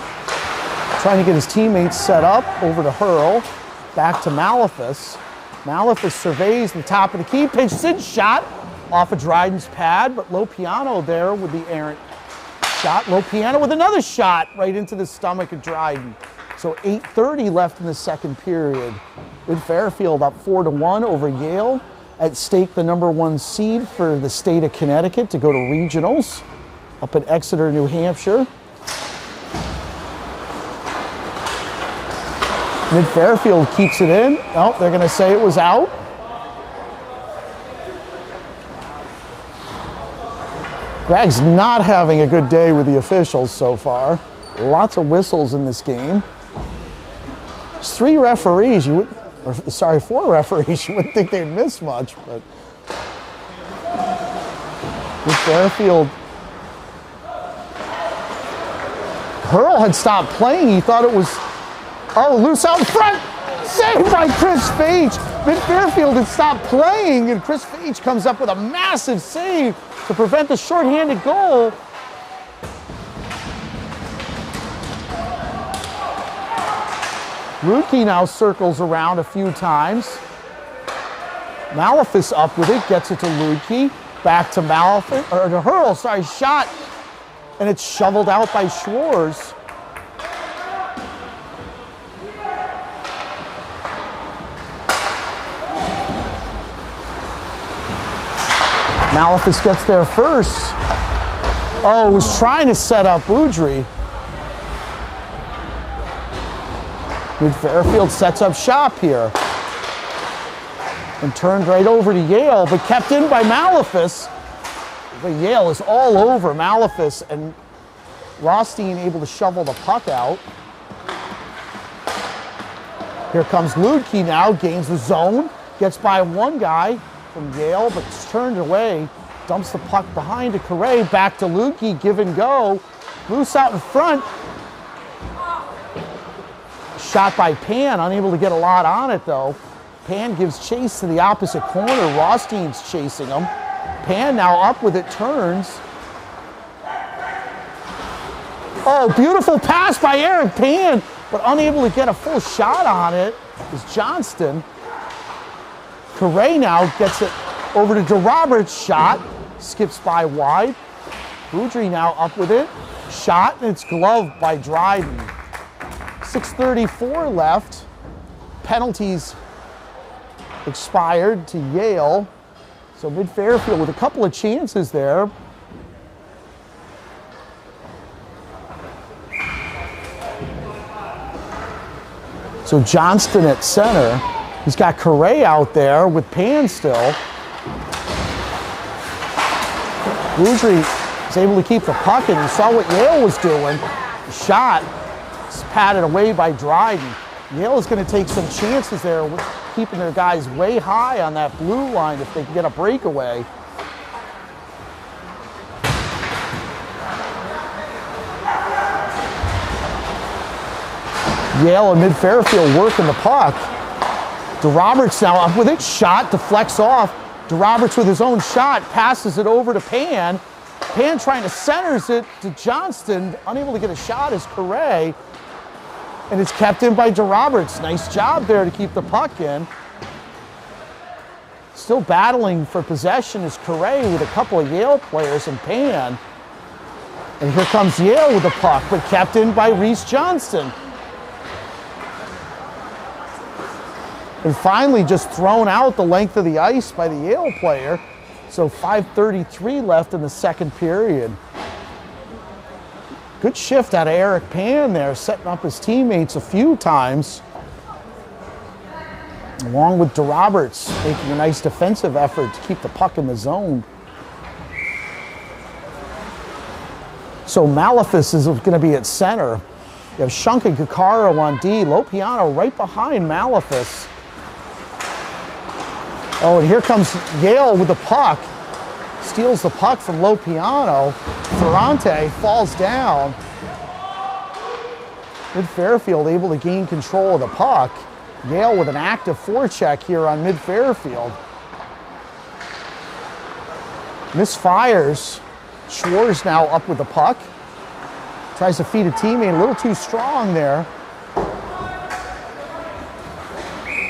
trying to get his teammates set up, over to Hurl, back to Malefus. Malefus surveys the top of the key, pitches in, shot off of Dryden's pad, but Lopiano there with the errant shot. Lopiano with another shot right into the stomach of Dryden. So 8:30 left in the second period. Mid-Fairfield up 4-1 over Yale. at stake the ¡1 seed for the state of Connecticut to go to regionals up in Exeter, New Hampshire. Mid-Fairfield keeps it in. Oh, they're going to say it was out. Greg's not having a good day with the officials so far. Lots of whistles in this game. There's 4 referees. You wouldn't think they'd miss much, but with Fairfield, Hurl had stopped playing. He thought it was, loose out in front. Saved by Chris Fage. Mid-Fairfield had stopped playing, and Chris Fage comes up with a massive save to prevent the shorthanded goal. Rudke now circles around a few times. Malefus up with it, gets it to Rudke. Back to Malefus, or to Hurl, shot. And it's shoveled out by Schwarz. Malefus gets there first. Oh, was trying to set up Boudry. Mid-Fairfield sets up shop here. And turned right over to Yale, but kept in by Malefus. But Yale is all over Malefus, and Rothstein able to shovel the puck out. Here comes Ludke now, gains the zone, gets by one guy from Yale, but it's turned away. Dumps the puck behind to Correa, back to Ludke, give and go. Loose out in front. Shot by Pan, unable to get a lot on it though. Pan gives chase to the opposite corner. Rothstein's chasing him. Pan now up with it, turns. Oh, beautiful pass by Eric Pan, but unable to get a full shot on it is Johnston. Correa now gets it over to DeRoberts, shot, skips by wide. Boudry now up with it, shot, and it's gloved by Dryden. 6:34 left. Penalties expired to Yale. So Mid-Fairfield with a couple of chances there. So Johnston at center. He's got Correa out there with Pan still. Boudry is able to keep the puck, and you saw what Yale was doing. The shot is patted away by Dryden. Yale is going to take some chances there with keeping their guys way high on that blue line if they can get a breakaway. Yale and Mid-Fairfield working the puck. DeRoberts now up with it, shot, deflects off. DeRoberts with his own shot, passes it over to Pan. Pan trying to centers it to Johnston, unable to get a shot is Correa. And it's kept in by DeRoberts. Nice job there to keep the puck in. Still battling for possession is Correa with a couple of Yale players and Pan. And here comes Yale with the puck, but kept in by Reese Johnston. And finally just thrown out the length of the ice by the Yale player. So 5:33 left in the second period. Good shift out of Eric Pan there, setting up his teammates a few times. Along with DeRoberts making a nice defensive effort to keep the puck in the zone. So Malefus is going to be at center. You have Shunk and Caccaro on D. Lopiano right behind Malefus. Oh, and here comes Yale with the puck. Steals the puck from Lopiano. Ferrante falls down. Mid-Fairfield able to gain control of the puck. Yale with an active forecheck here on Mid-Fairfield. Misfires. Schwarz now up with the puck. Tries to feed a teammate a little too strong there.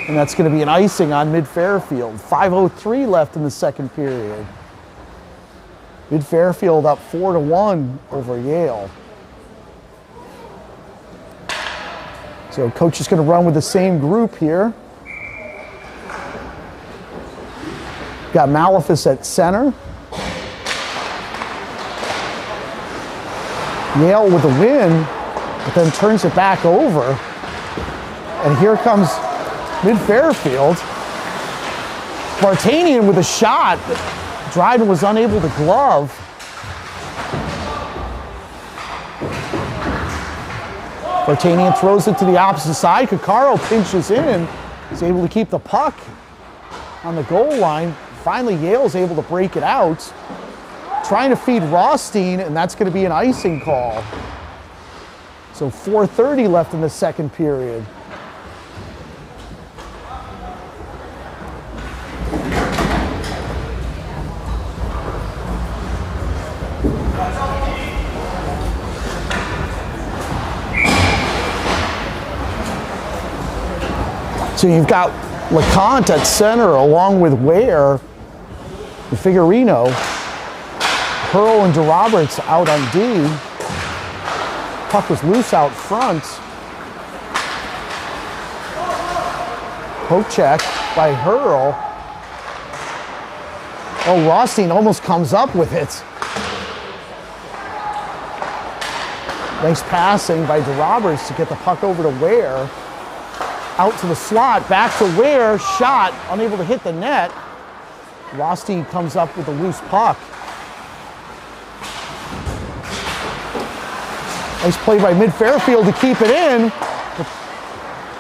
And that's going to be an icing on Mid-Fairfield. 5:03 left in the second period. Mid-Fairfield up 4-1 over Yale. So coach is going to run with the same group here. got Malefus at center. Yale with a win, but then turns it back over. And here comes mid-Fairfield. Vartanian with a shot that Dryden was unable to glove. Vartanian throws it to the opposite side. Coccaro pinches in. He's able to keep the puck on the goal line. Finally, Yale's able to break it out. Trying to feed Rothstein, and that's going to be an icing call. So 4:30 left in the second period. So you've got LeConte at center along with Ware and Figurino. Hurl and DeRoberts out on D. Puck was loose out front. Poke check by Hurl. Oh, Rothstein almost comes up with it. Nice passing by DeRoberts to get the puck over to Ware. Out to the slot, back to Ware, shot, unable to hit the net. Rothstein comes up with a loose puck. Nice play by mid-Fairfield to keep it in,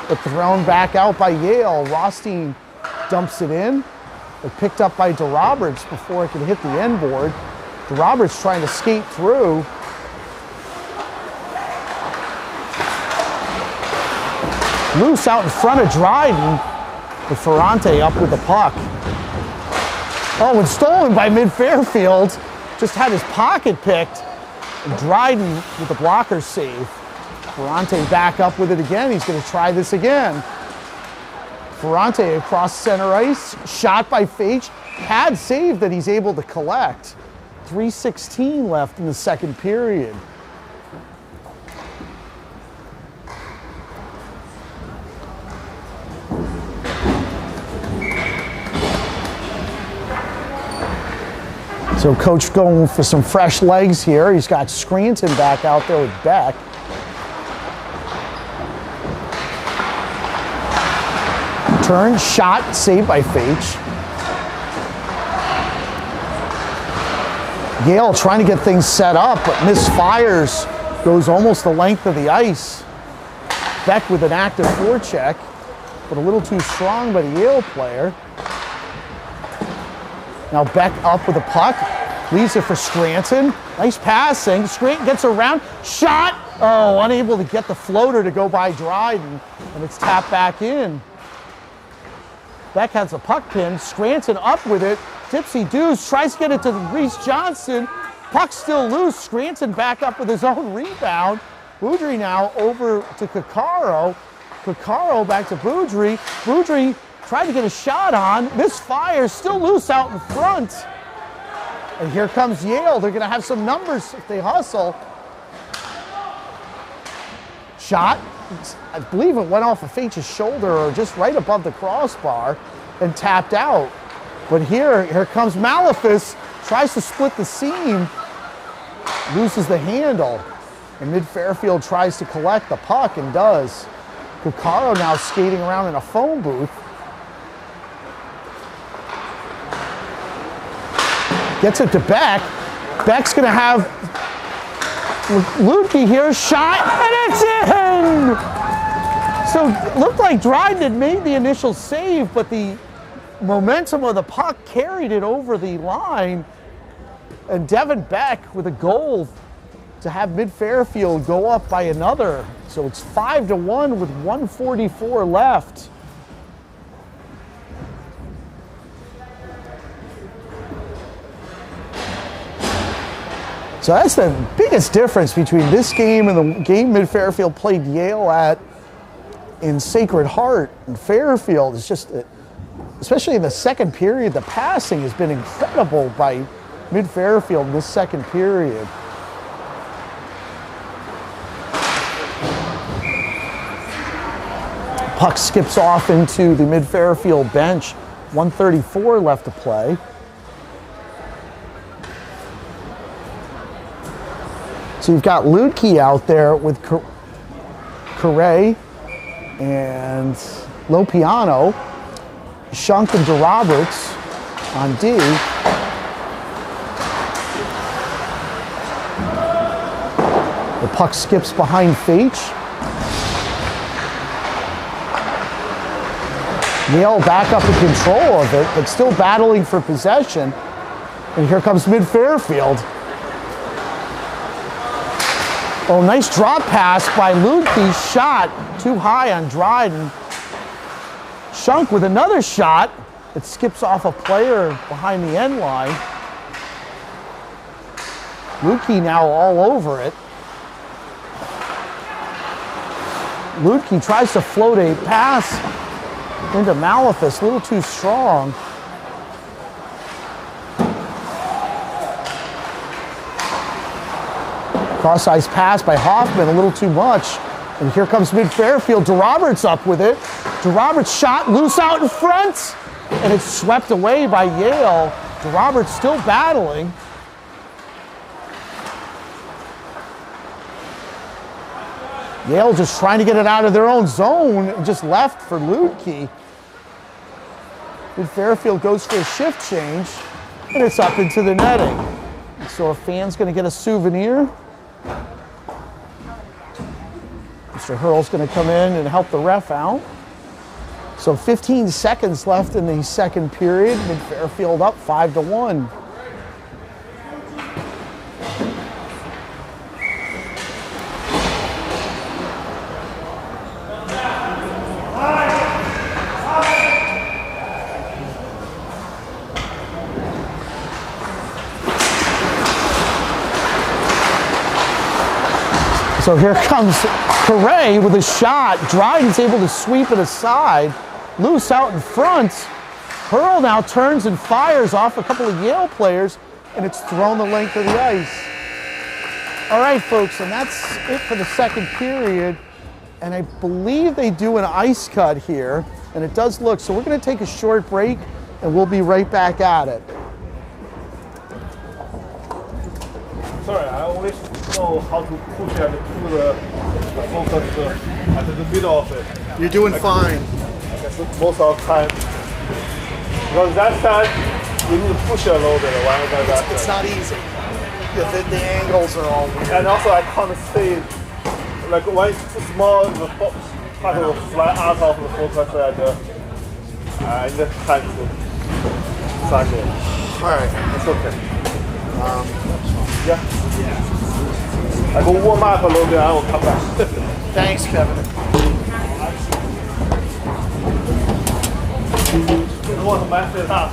but thrown back out by Yale. Rothstein dumps it in, but picked up by DeRoberts before it could hit the end board. DeRoberts trying to skate through. Loose out in front of Dryden, with Ferrante up with the puck. Oh, and stolen by mid-Fairfield. Just had his pocket picked. And Dryden with the blocker save. Ferrante back up with it again. He's going to try this again. Ferrante across center ice. Shot by Fage. Pad save that he's able to collect. 3:16 left in the second period. So coach going for some fresh legs here. He's got Scranton back out there with Beck. Turn, shot, saved by Fage. Yale trying to get things set up, but misfires. Goes almost the length of the ice. Beck with an active forecheck, but a little too strong by the Yale player. Now Beck up with the puck, leaves it for Scranton. Nice passing, Scranton gets around, shot! Oh, unable to get the floater to go by Dryden, and it's tapped back in. Beck has the puck pinned, Scranton up with it, Dipsy-doos, tries to get it to Reese Johnson, puck still loose, Scranton back up with his own rebound. Boudry now over to Coccaro. Coccaro back to Boudry. Boudry tried to get a shot on, misfires, still loose out in front. And here comes Yale. They're gonna have some numbers if they hustle. Shot, I believe it went off of Fage's shoulder or just right above the crossbar and tapped out. But here comes Malefus, tries to split the seam, loses the handle. And mid-Fairfield tries to collect the puck and does. Coccaro now skating around in a phone booth. Gets it to Beck. Beck's gonna have Lutke here, shot, and it's in! So it looked like Dryden had made the initial save, but the momentum of the puck carried it over the line. And Devin Beck with a goal to have mid-Fairfield go up by another. So it's 5-1 with 1:44 left. So that's the biggest difference between this game and the game mid-Fairfield played Yale at in Sacred Heart. And Fairfield is just, especially in the second period, the passing has been incredible by mid-Fairfield in this second period. Puck skips off into the mid-Fairfield bench. 1:34 left to play. So you've got Ludke out there with Correa and Lopiano, Shunk and DeRoberts on D. The puck skips behind Feach. Yale back up in control of it, but still battling for possession. And here comes mid-Fairfield. Oh, nice drop pass by Ludke. Shot too high on Dryden. Shunk with another shot. It skips off a player behind the end line. Ludke now all over it. Ludke tries to float a pass into Malefus, a little too strong. Cross-ice pass by Hoffman, a little too much. And here comes mid-Fairfield. DeRoberts up with it. DeRoberts shot loose out in front. And it's swept away by Yale. DeRoberts still battling. Yale just trying to get it out of their own zone and just left for Ludke. Mid-Fairfield goes for a shift change. And it's up into the netting. So a fan's going to get a souvenir. Mr. Hurl's going to come in and help the ref out. So 15 seconds left in the second period. Mid-Fairfield up 5-1. So here comes Correa with a shot. Dryden's able to sweep it aside. Loose out in front. Hurl now turns and fires off a couple of Yale players, and it's thrown the length of the ice. All right, folks, and that's it for the second period. And I believe they do an ice cut here, and it does look. So we're going to take a short break, and we'll be right back at it. Sorry, I always know how to push and pull the focus at the middle of it. You're doing fine. I guess most of the time. Because that side, you need to push a little bit. It's not easy. The angles are all weird. And also, I can't see, like when it's too small, the part will fly out of the focus and I need time to cycle. All right. It's okay. Yeah. I go warm up a little bit, I will come back. Thanks, Kevin. You want to mess it up.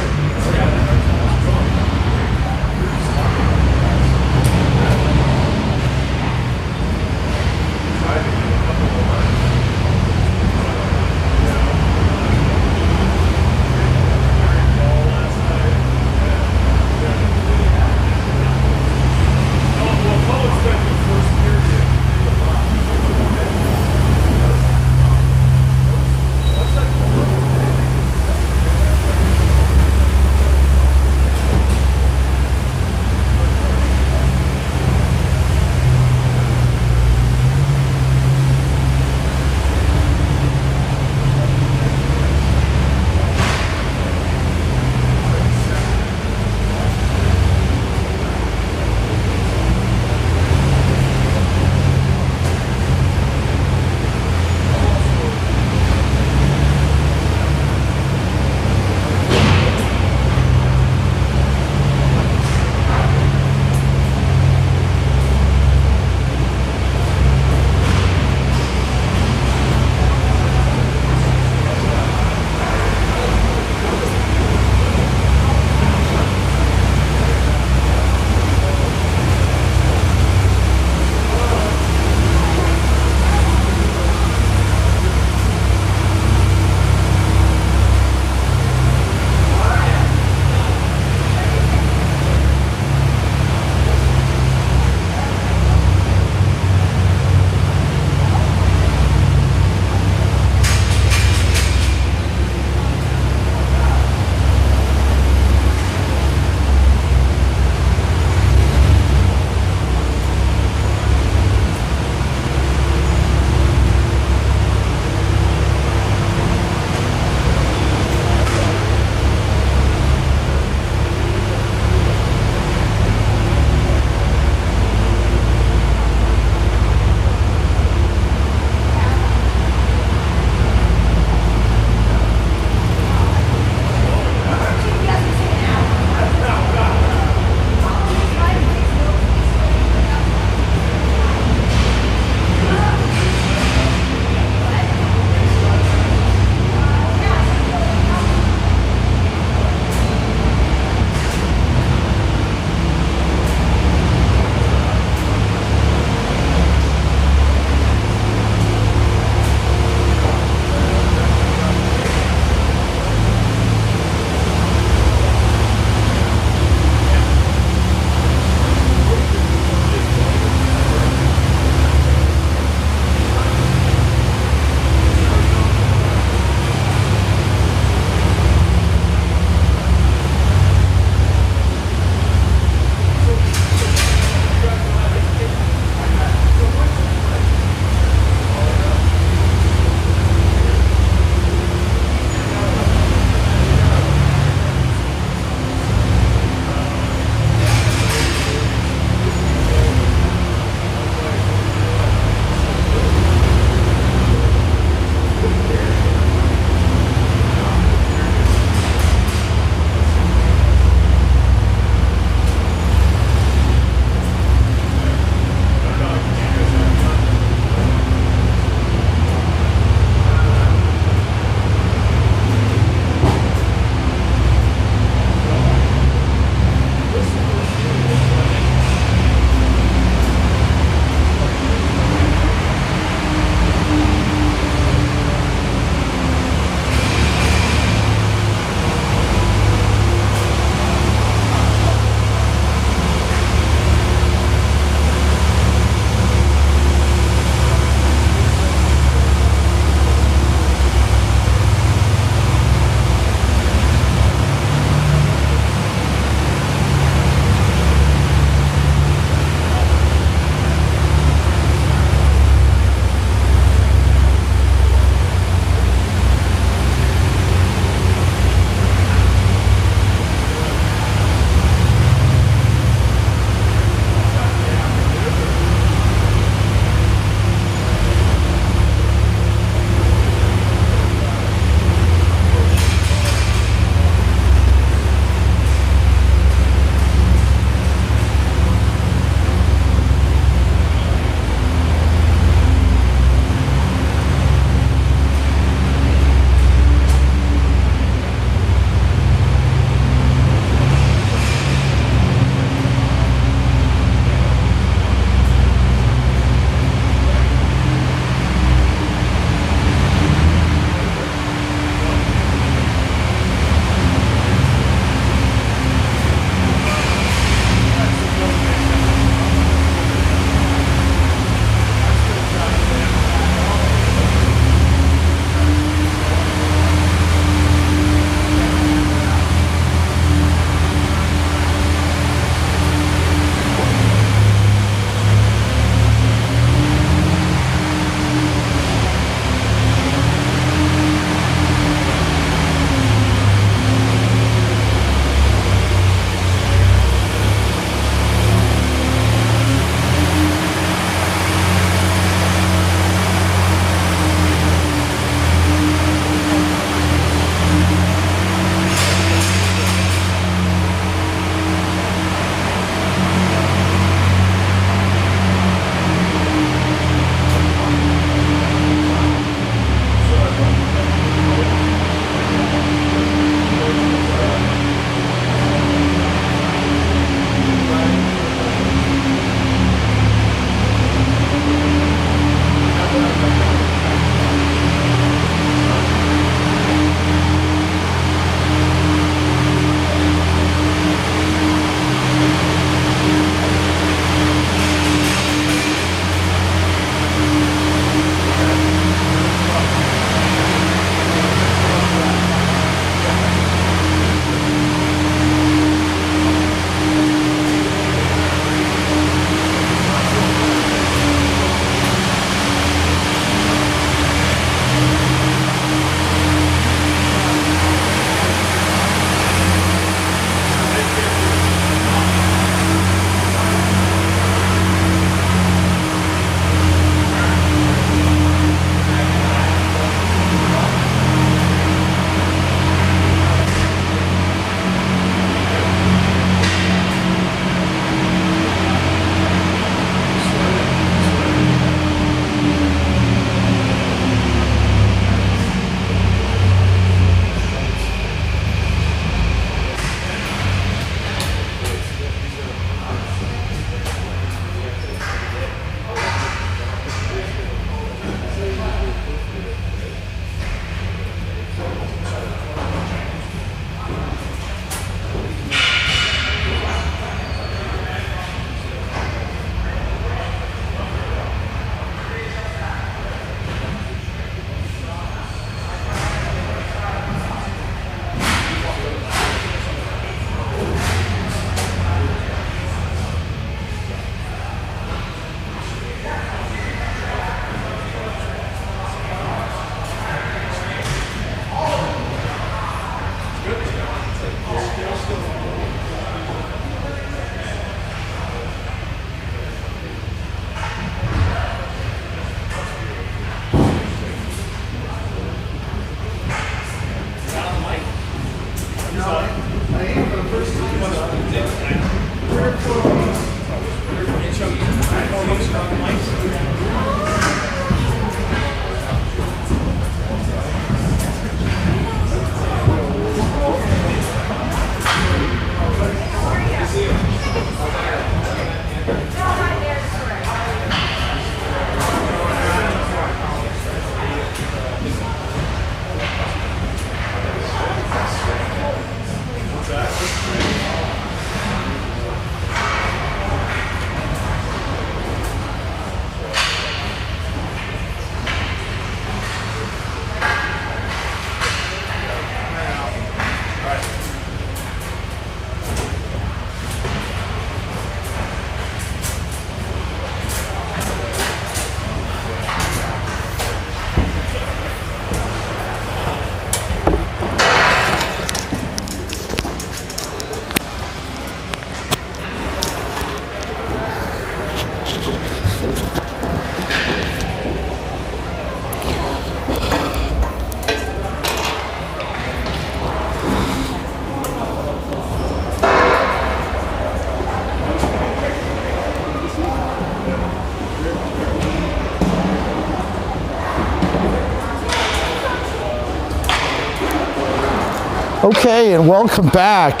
Okay, and welcome back.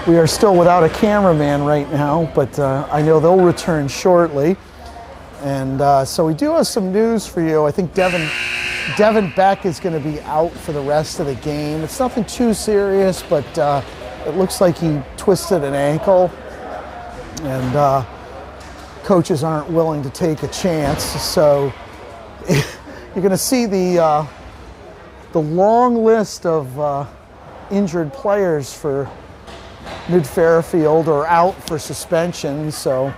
We are still without a cameraman right now, but I know they'll return shortly. And so we do have some news for you. I think Devin Beck is going to be out for the rest of the game. It's nothing too serious, but it looks like he twisted an ankle, and coaches aren't willing to take a chance. So you're going to see the long list of injured players for Mid-Fairfield or out for suspension. So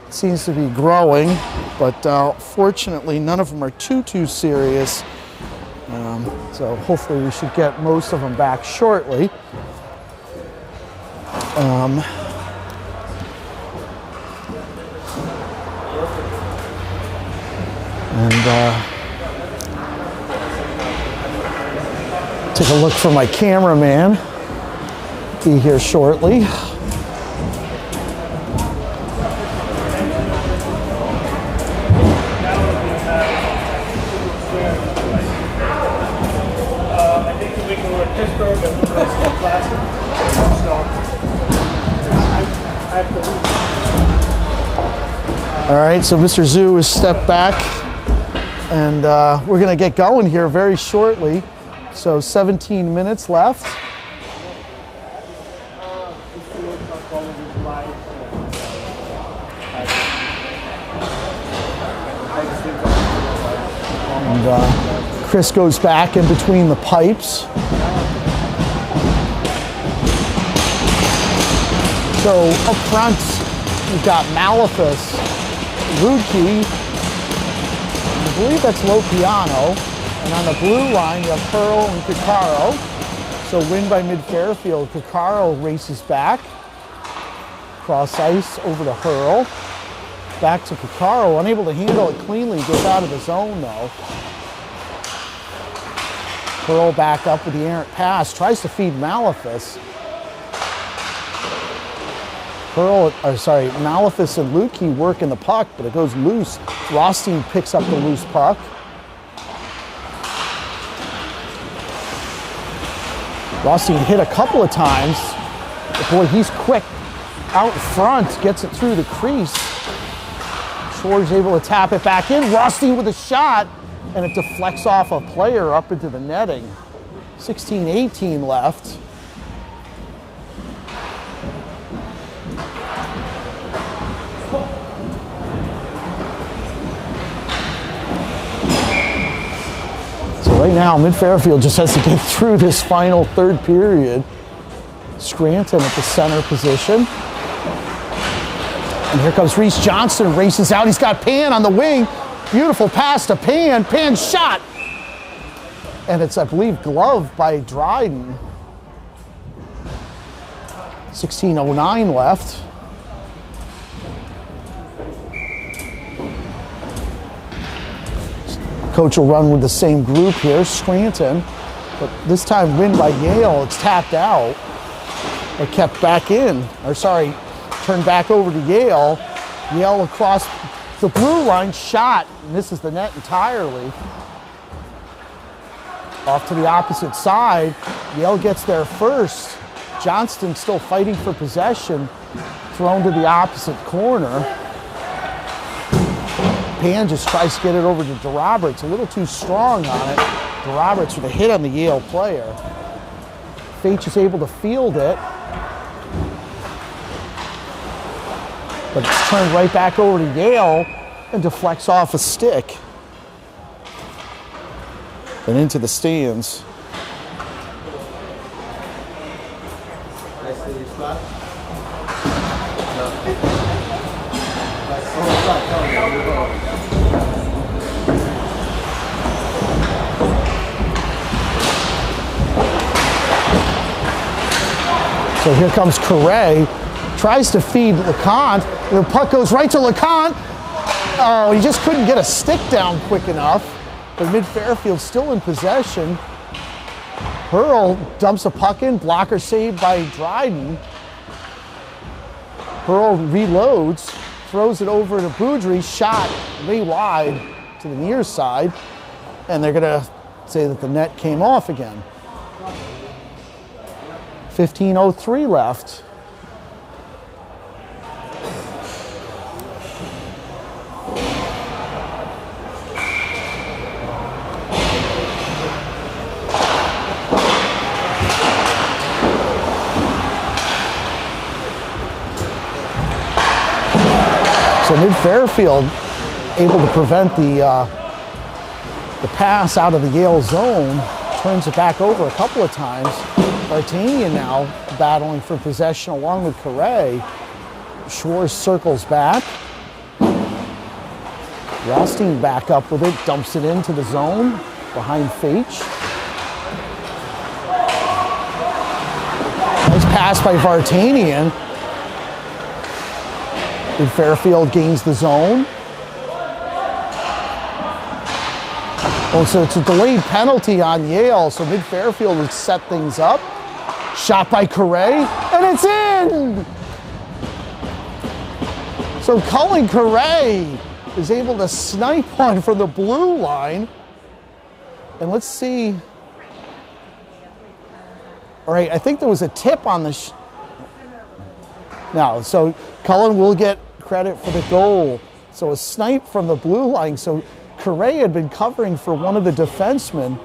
it seems to be growing, but fortunately none of them are too serious. So hopefully we should get most of them back shortly. Take a look for my cameraman. Be here shortly. All right, so Mr. Zoo has stepped back, and we're going to get going here very shortly. So 17 minutes left. And Chris goes back in between the pipes. So up front, you've got Malefus, Ludke, I believe that's Lopiano. And on the blue line, you have Pearl and Picaro. So win by Mid-Fairfield. Picaro races back. Cross ice over to Hurl. Back to Picaro. Unable to handle it cleanly. Gets out of the zone, though. Hurl back up with the errant pass. Tries to feed Malefus. Malefus and Lukey work in the puck, but it goes loose. Rothstein picks up the loose puck. Rothstein hit a couple of times. But boy, he's quick out front, gets it through the crease. Shore's able to tap it back in. Rothstein with a shot, and it deflects off a player up into the netting. 16-18 left. Right now, Mid-Fairfield just has to get through this final third period. Scranton at the center position. And here comes Reese Johnston, races out. He's got Pan on the wing. Beautiful pass to Pan. Pan shot. And it's, I believe, gloved by Dryden. 16:09 left. Coach will run with the same group here, Scranton, but this time win by Yale. It's tapped out, or kept back in, or sorry, turned back over to Yale. Yale across the blue line, shot, and misses the net entirely. Off to the opposite side, Yale gets there first. Johnston still fighting for possession, thrown to the opposite corner. Pan just tries to get it over to DeRoberts, a little too strong on it. DeRoberts with a hit on the Yale player. Faitch is able to field it, but it's turned right back over to Yale and deflects off a stick and into the stands. So here comes Correa, tries to feed LeConte. The puck goes right to LeConte. Oh, he just couldn't get a stick down quick enough. But Mid-Fairfield still in possession. Hurl dumps a puck in, blocker saved by Dryden. Hurl reloads, throws it over to Boudry, shot way wide to the near side. And they're gonna say that the net came off again. 15:03 left. So Mid-Fairfield able to prevent the pass out of the Yale zone, turns it back over a couple of times. Vartanian now battling for possession along with Correa. Schwartz circles back. Rothstein back up with it, dumps it into the zone behind Faich. Nice pass by Vartanian. Fairfield gains the zone. Oh, so it's a delayed penalty on Yale, so Mid-Fairfield has set things up. Shot by Correa, and it's in! So Cullen Correa is able to snipe one from the blue line. And let's see. All right, I think there was a tip on the... No, so Cullen will get credit for the goal. So a snipe from the blue line. So Correa had been covering for one of the defensemen.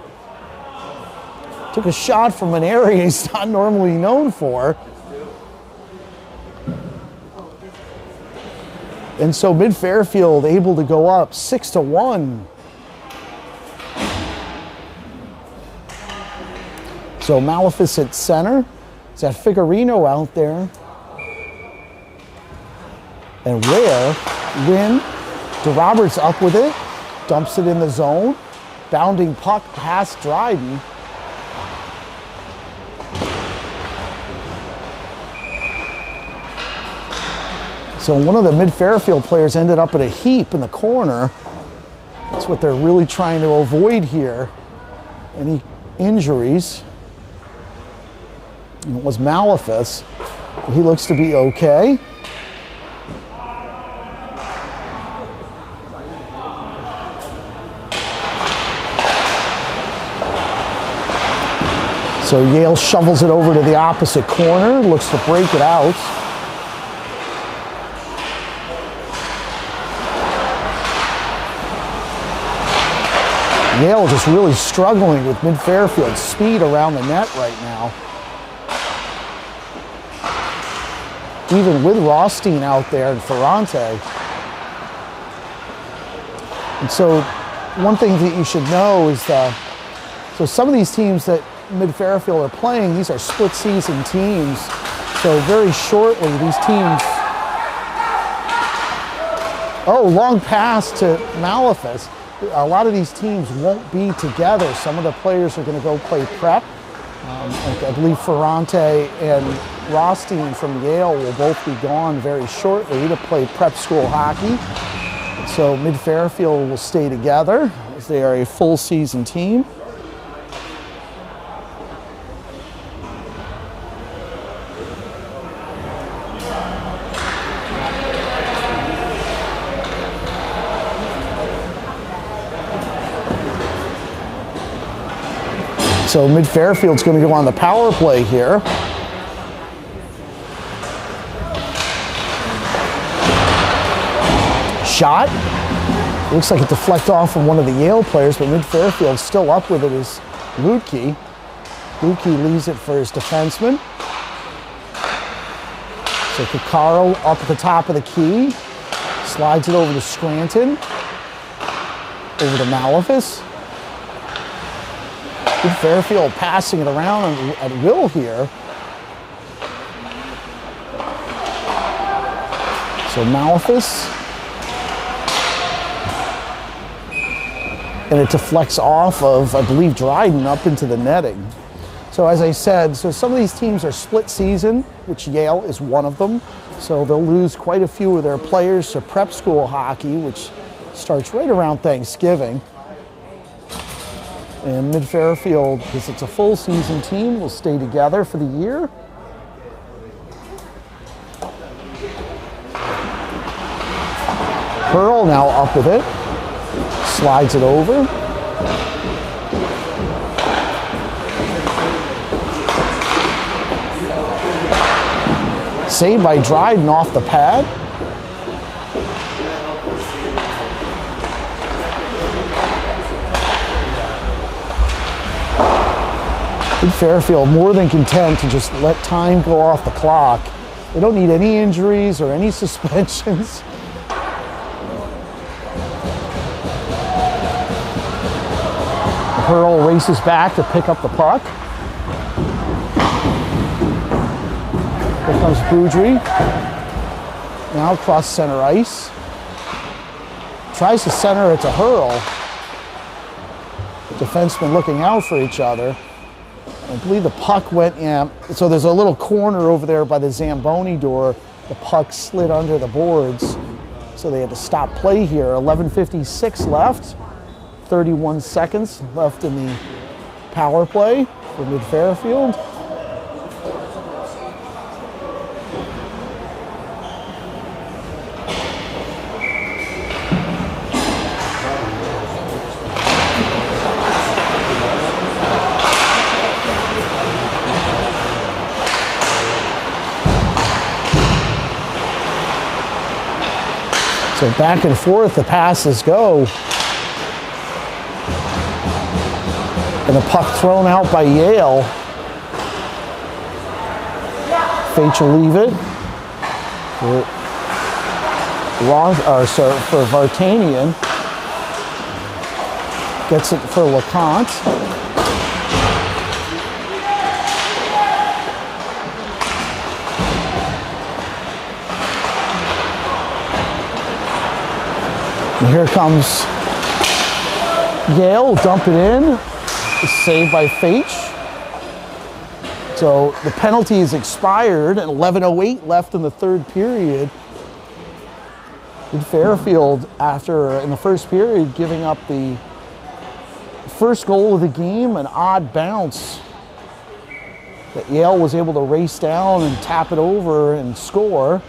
Took a shot from an area he's not normally known for. And so Mid-Fairfield able to go up 6-1. So Malefis at center. Is that Figurino out there? And Ware, Wynn, DeRoberts up with it, dumps it in the zone, bounding puck past Dryden. So one of the Mid-Fairfield players ended up at a heap in the corner. That's what they're really trying to avoid here. Any injuries? And it was Malefis. He looks to be okay. So Yale shovels it over to the opposite corner, looks to break it out. Yale just really struggling with Mid-Fairfield's speed around the net right now. Even with Rothstein out there and Ferrante. And so one thing that you should know is so some of these teams that Mid-Fairfield are playing, these are split season teams. So very shortly these teams, long pass to Malefis. A lot of these teams won't be together. Some of the players are going to go play prep. I believe Ferrante and Rothstein from Yale will both be gone very shortly to play prep school hockey. So Mid-Fairfield will stay together as they are a full season team. So Mid-Fairfield's going to go on the power play here. Shot. Looks like it deflected off from one of the Yale players, but Mid-Fairfield's still up with it is Lutke. Lutke leaves it for his defenseman. So Caccaro up at the top of the key. Slides it over to Scranton. Over to Malefis. Fairfield passing it around at will here. So Malefis. And it deflects off of, I believe, Dryden up into the netting. So as I said, so some of these teams are split season, which Yale is one of them. So they'll lose quite a few of their players to prep school hockey, which starts right around Thanksgiving. And Mid-Fairfield, because it's a full season team, will stay together for the year. Pearl now up with it. Slides it over. Saved by Dryden off the pad. Fairfield more than content to just let time go off the clock. They don't need any injuries or any suspensions. Hurl races back to pick up the puck. Here comes Boudry. Now across center ice. Tries to center it to Hurl. Defensemen looking out for each other. I believe the puck went in. So there's a little corner over there by the Zamboni door. The puck slid under the boards. So they had to stop play here. 11:56 left. 31 seconds left in the power play for Mid-Fairfield. So back and forth the passes go. And the puck thrown out by Yale. Fate will leave it for Vartanian. Gets it for LeConte. And here comes Yale, dump it in. Saved by Fate. So the penalty is expired and 11:08 left in the third period. Fairfield, after in the first period, giving up the first goal of the game, an odd bounce that Yale was able to race down and tap it over and score.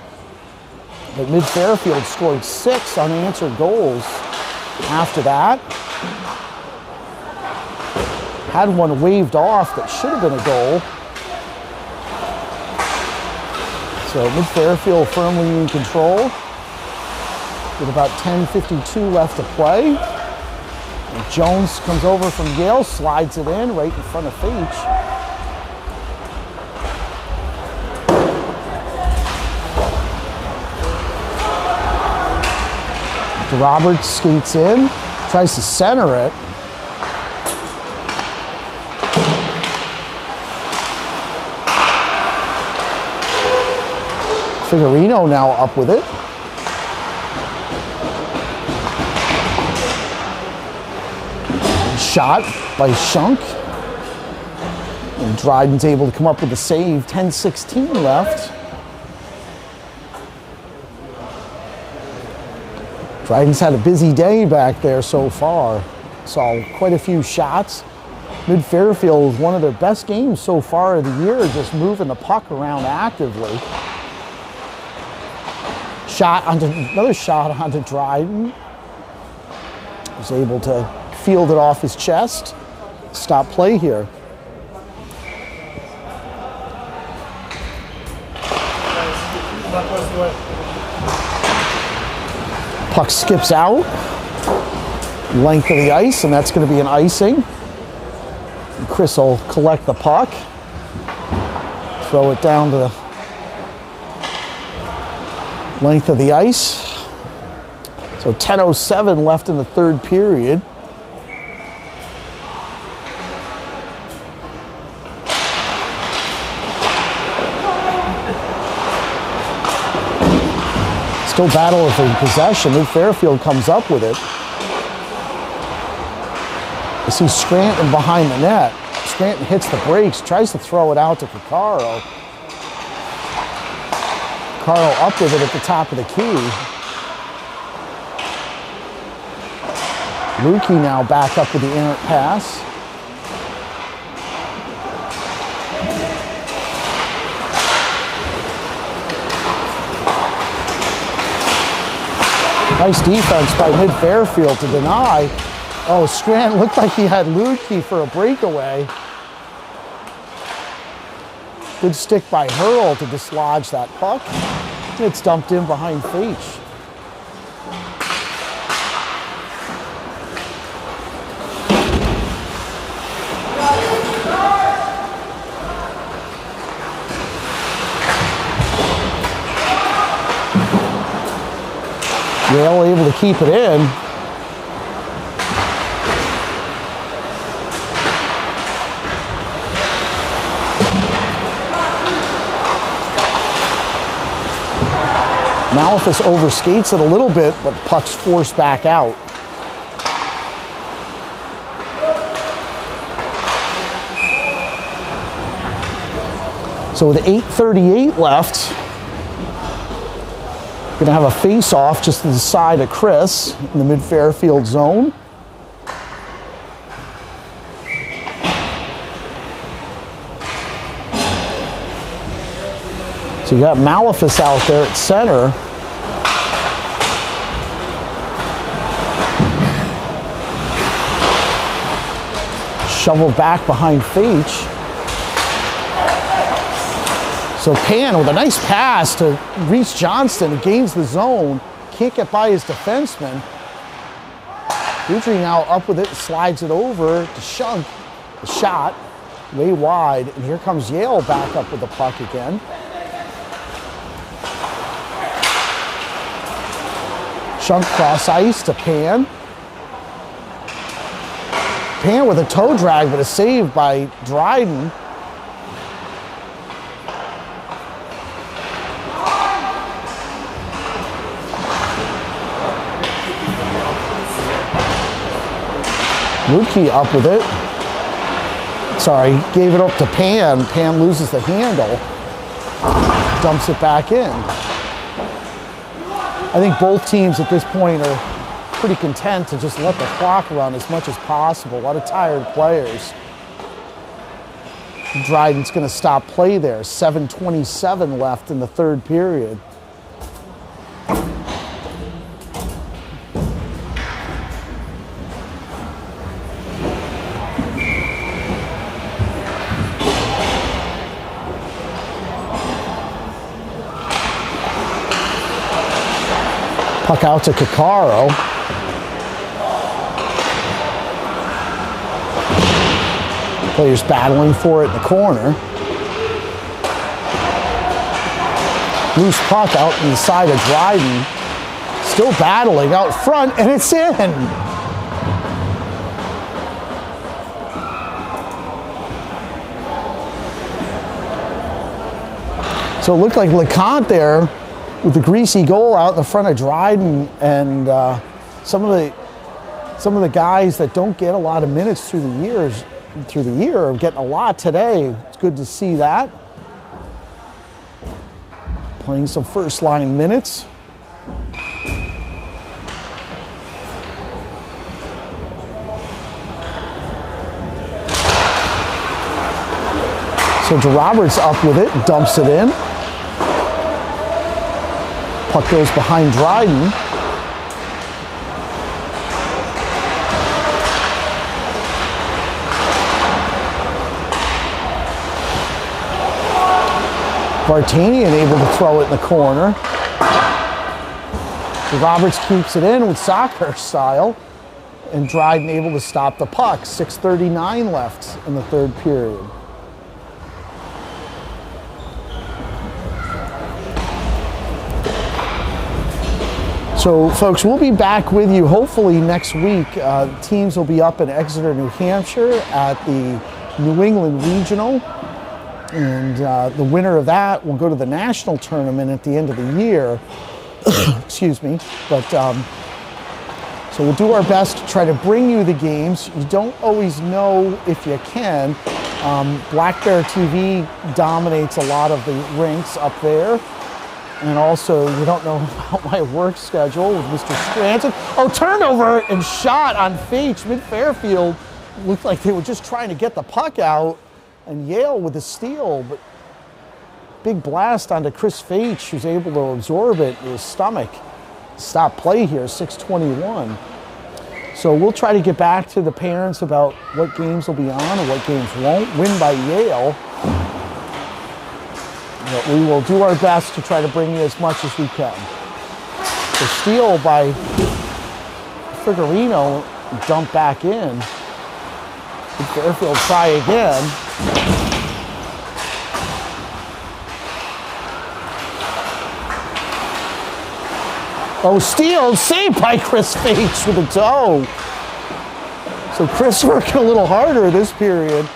But Mid-Fairfield scored 6 unanswered goals after that. Had one waved off that should have been a goal. So Mid-Fairfield firmly in control with about 10:52 left to play. And Jones comes over from Yale, slides it in right in front of Fage. Roberts skates in, tries to center it. Figurino now up with it. Shot by Shunk. And Dryden's able to come up with the save. 10:16 left. Dryden's had a busy day back there so far. Saw quite a few shots. Mid-Fairfield was one of their best games so far of the year, just moving the puck around actively. Another shot onto Dryden. Was able to field it off his chest. Stop play here. Puck skips out, length of the ice, and that's going to be an icing. And Chris will collect the puck, throw it down to the length of the ice. So 10:07 left in the third period. Still battle for possession. Mid-Fairfield comes up with it. You see Scranton behind the net. Scranton hits the brakes, tries to throw it out to Coccaro. Coccaro up with it at the top of the key. Lukey now back up with the errant pass. Nice defense by Mid-Fairfield to deny. Oh, Scranton looked like he had Lukey for a breakaway. Good stick by Hurl to dislodge that puck. It's dumped in behind Feach. Yale able to keep it in. Malphus overskates it a little bit, but the puck's forced back out. So with 8:38 left, going to have a face-off just to the side of Chris in the mid-Fairfield zone. So you got Malphus out there at center. Shoveled back behind Feach. So Pan with a nice pass to Reese Johnston, who gains the zone, can't get by his defenseman. Guthrie now up with it, slides it over to Shunk. The shot, way wide, and here comes Yale back up with the puck again. Shunk cross ice to Pan. Pan with a toe drag, but a save by Dryden. Woodkey up with it. Sorry, gave it up to Pan. Pan loses the handle. Dumps it back in. I think both teams at this point are pretty content to just let the clock run as much as possible. A lot of tired players. Dryden's going to stop play there. 7:27 left in the third period. Puck out to Caccaro. Players battling for it in the corner. Loose puck out in the side of Dryden. Still battling out front, and it's in. So it looked like LeConte there with the greasy goal out in the front of Dryden, and some of the guys that don't get a lot of minutes through the year are getting a lot today. It's good to see that. Playing some first line minutes. So DeRoberts up with it, dumps it in. Puck goes behind Dryden. Vartanian able to throw it in the corner. Roberts keeps it in with soccer style, and Dryden able to stop the puck. 6:39 left in the third period. So, folks, we'll be back with you hopefully next week. Teams will be up in Exeter, New Hampshire at the New England Regional. And the winner of that will go to the national tournament at the end of the year. Excuse me. But so we'll do our best to try to bring you the games. You don't always know if you can. Black Bear TV dominates a lot of the rinks up there. And also, you don't know about my work schedule with Mr. Scranton. Oh, turnover and shot on Feach. Mid-Fairfield looked like they were just trying to get the puck out. And Yale with a steal, but big blast onto Chris Feach, who's able to absorb it in his stomach. Stop play here, 6:21. So we'll try to get back to the parents about what games will be on and what games won't. Win by Yale. But we will do our best to try to bring you as much as we can. The steal by Figurino, dump back in. Fairfield try again. Oh, steal, saved by Chris Fates with a toe. So Chris working a little harder this period.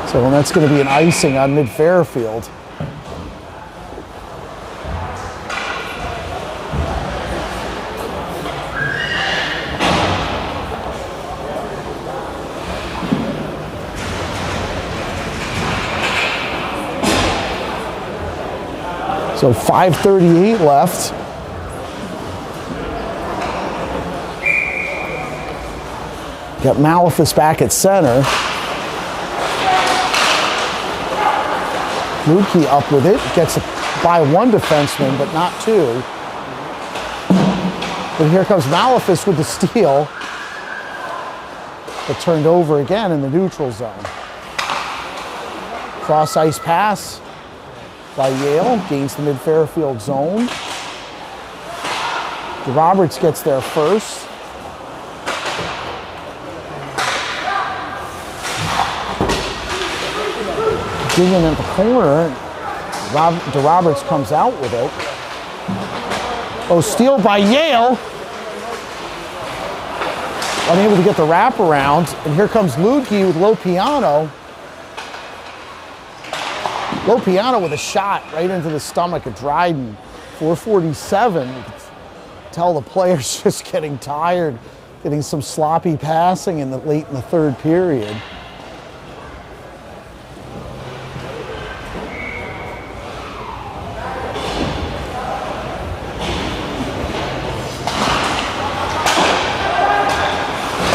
So and that's going to be an icing on mid-Fairfield. So 5:38 left. Got Malefus back at center. Lukey up with it. Gets by one defenseman, but not two. But here comes Malefus with the steal. But turned over again in the neutral zone. Cross ice pass by Yale, gains the mid-Fairfield zone. Roberts gets there first. Digging in the corner, Roberts comes out with it. Oh, steal by Yale. Unable to get the wraparound, and here comes Lukey with Lopiano. Lopiano with a shot right into the stomach of Dryden. 4:47. You can tell the players just getting tired, getting some sloppy passing late in the third period.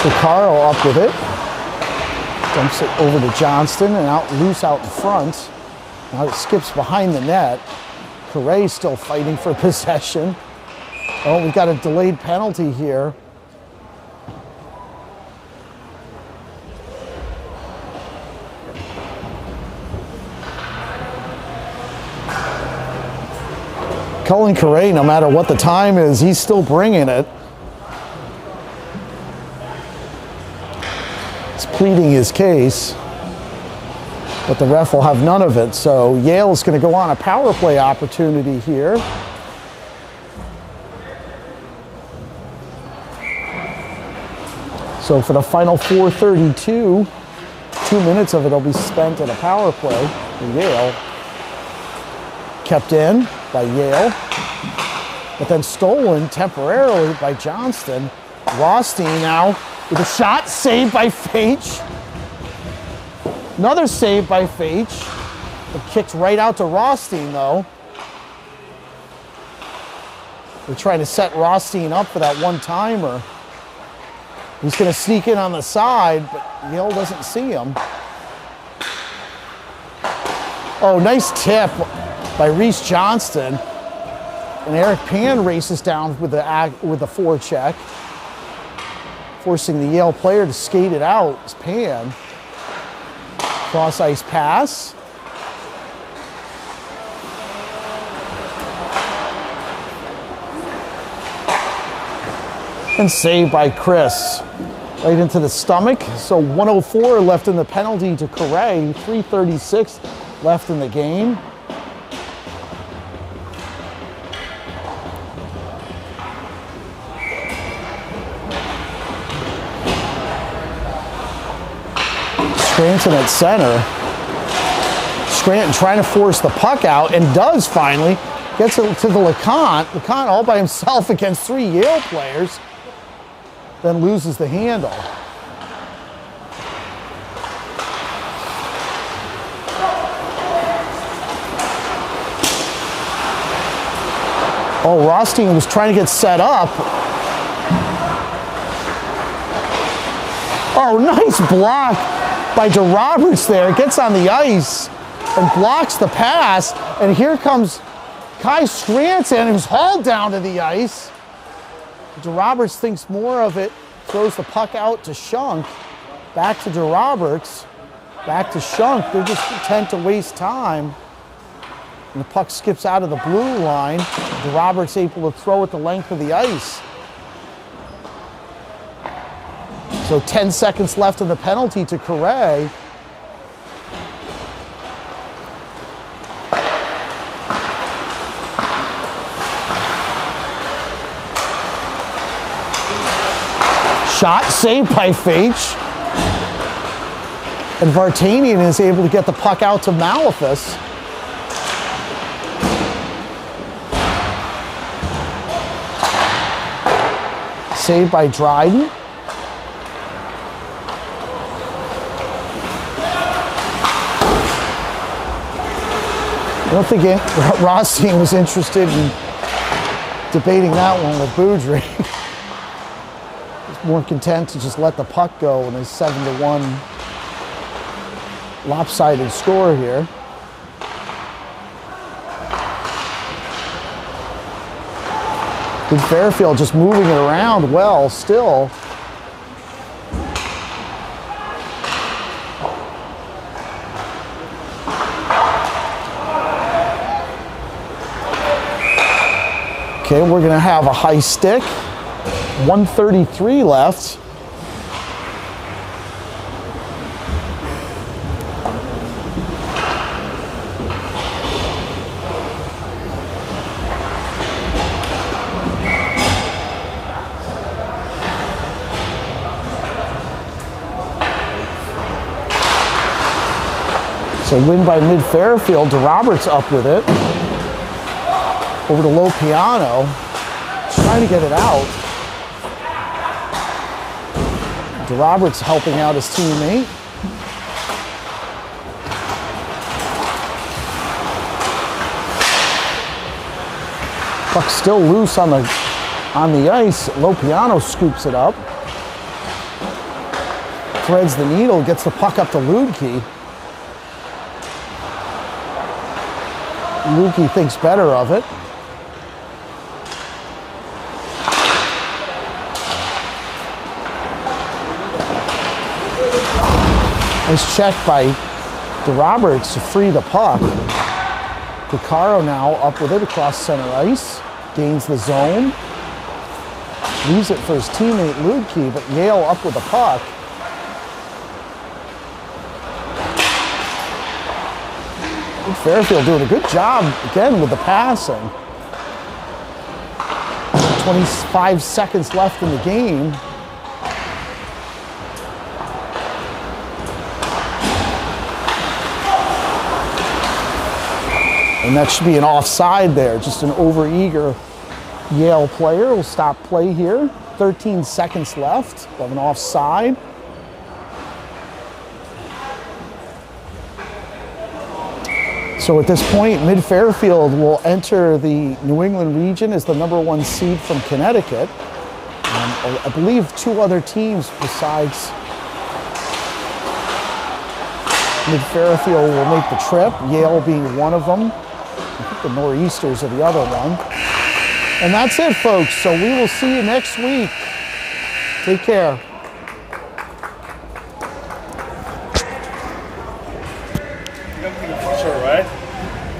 So Carl up with it. Dumps it over to Johnston and out loose out in front. Now it skips behind the net. Correa still fighting for possession. Oh, we've got a delayed penalty here. Cullen Correa, no matter what the time is, he's still bringing it. He's pleading his case. But the ref will have none of it. So Yale is going to go on a power play opportunity here. So for the final 4:32, 2 minutes of it will be spent at a power play for Yale. Kept in by Yale, but then stolen temporarily by Johnston. Rothstein now with a shot, saved by Fage. Another save by Fage. It kicked right out to Rothstein, though. They're trying to set Rothstein up for that one-timer. He's going to sneak in on the side, but Yale doesn't see him. Oh, nice tip by Reese Johnston. And Eric Pan races down with the forecheck, forcing the Yale player to skate it out. It's Pan. Cross ice pass. And saved by Chris. Right into the stomach. So 1:04 left in the penalty to Correa. 3:36 left in the game. Scranton at center. Scranton trying to force the puck out and does finally. Gets it to the LeConte. LeConte all by himself against three Yale players. Then loses the handle. Oh, Rothstein was trying to get set up. Oh, nice block by DeRoberts there. Gets on the ice and blocks the pass. And here comes Kai Scranton, who's hauled down to the ice. DeRoberts thinks more of it, throws the puck out to Shunk. Back to DeRoberts, back to Shunk. They're just content to waste time. And the puck skips out of the blue line. DeRoberts able to throw it the length of the ice. So 10 seconds left in the penalty to Correa. Shot saved by Fage. And Vartanian is able to get the puck out to Malefus. Saved by Dryden. I don't think Rothstein was interested in debating that one with Boudry. He's more content to just let the puck go in a 7-1 lopsided score here. Good Fairfield just moving it around well still. Okay, we're gonna have a high stick. 1:33 left. So win by mid-Fairfield. DeRoberts up with it. Over to Lopiano. Trying to get it out. DeRoberts helping out his teammate. Puck still loose on the ice. Lopiano scoops it up. Threads the needle, gets the puck up to Ludke. Ludke thinks better of it. Nice check by DeRoberts to free the puck. Picaro now up with it across center ice. Gains the zone. Leaves it for his teammate Ludke, but Yale up with the puck. Fairfield doing a good job again with the passing. 25 seconds left in the game. And that should be an offside there, just an overeager Yale player will stop play here. 13 seconds left of an offside. So at this point, mid-Fairfield will enter the New England region as the #1 seed from Connecticut. I believe 2 other teams besides mid-Fairfield will make the trip, Yale being one of them. I think the Nor'easters are the other one. And that's it, folks. So we will see you next week. Take care. Right?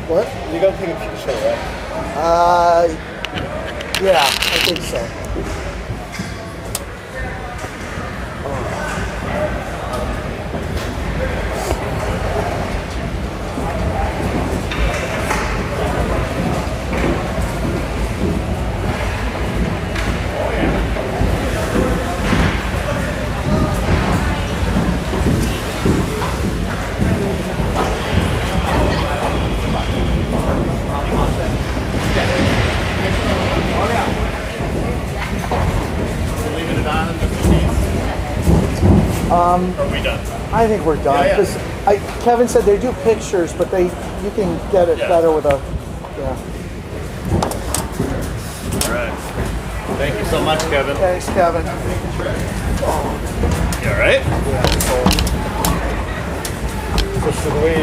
What? You're gonna take a picture, right? Yeah, I think so. Are we done? I think we're done. Yeah. Because Kevin said they do pictures, but you can get it better with a, yeah. All right. Thank you so much, Kevin. Thanks, Kevin. You all right? Yeah. So should we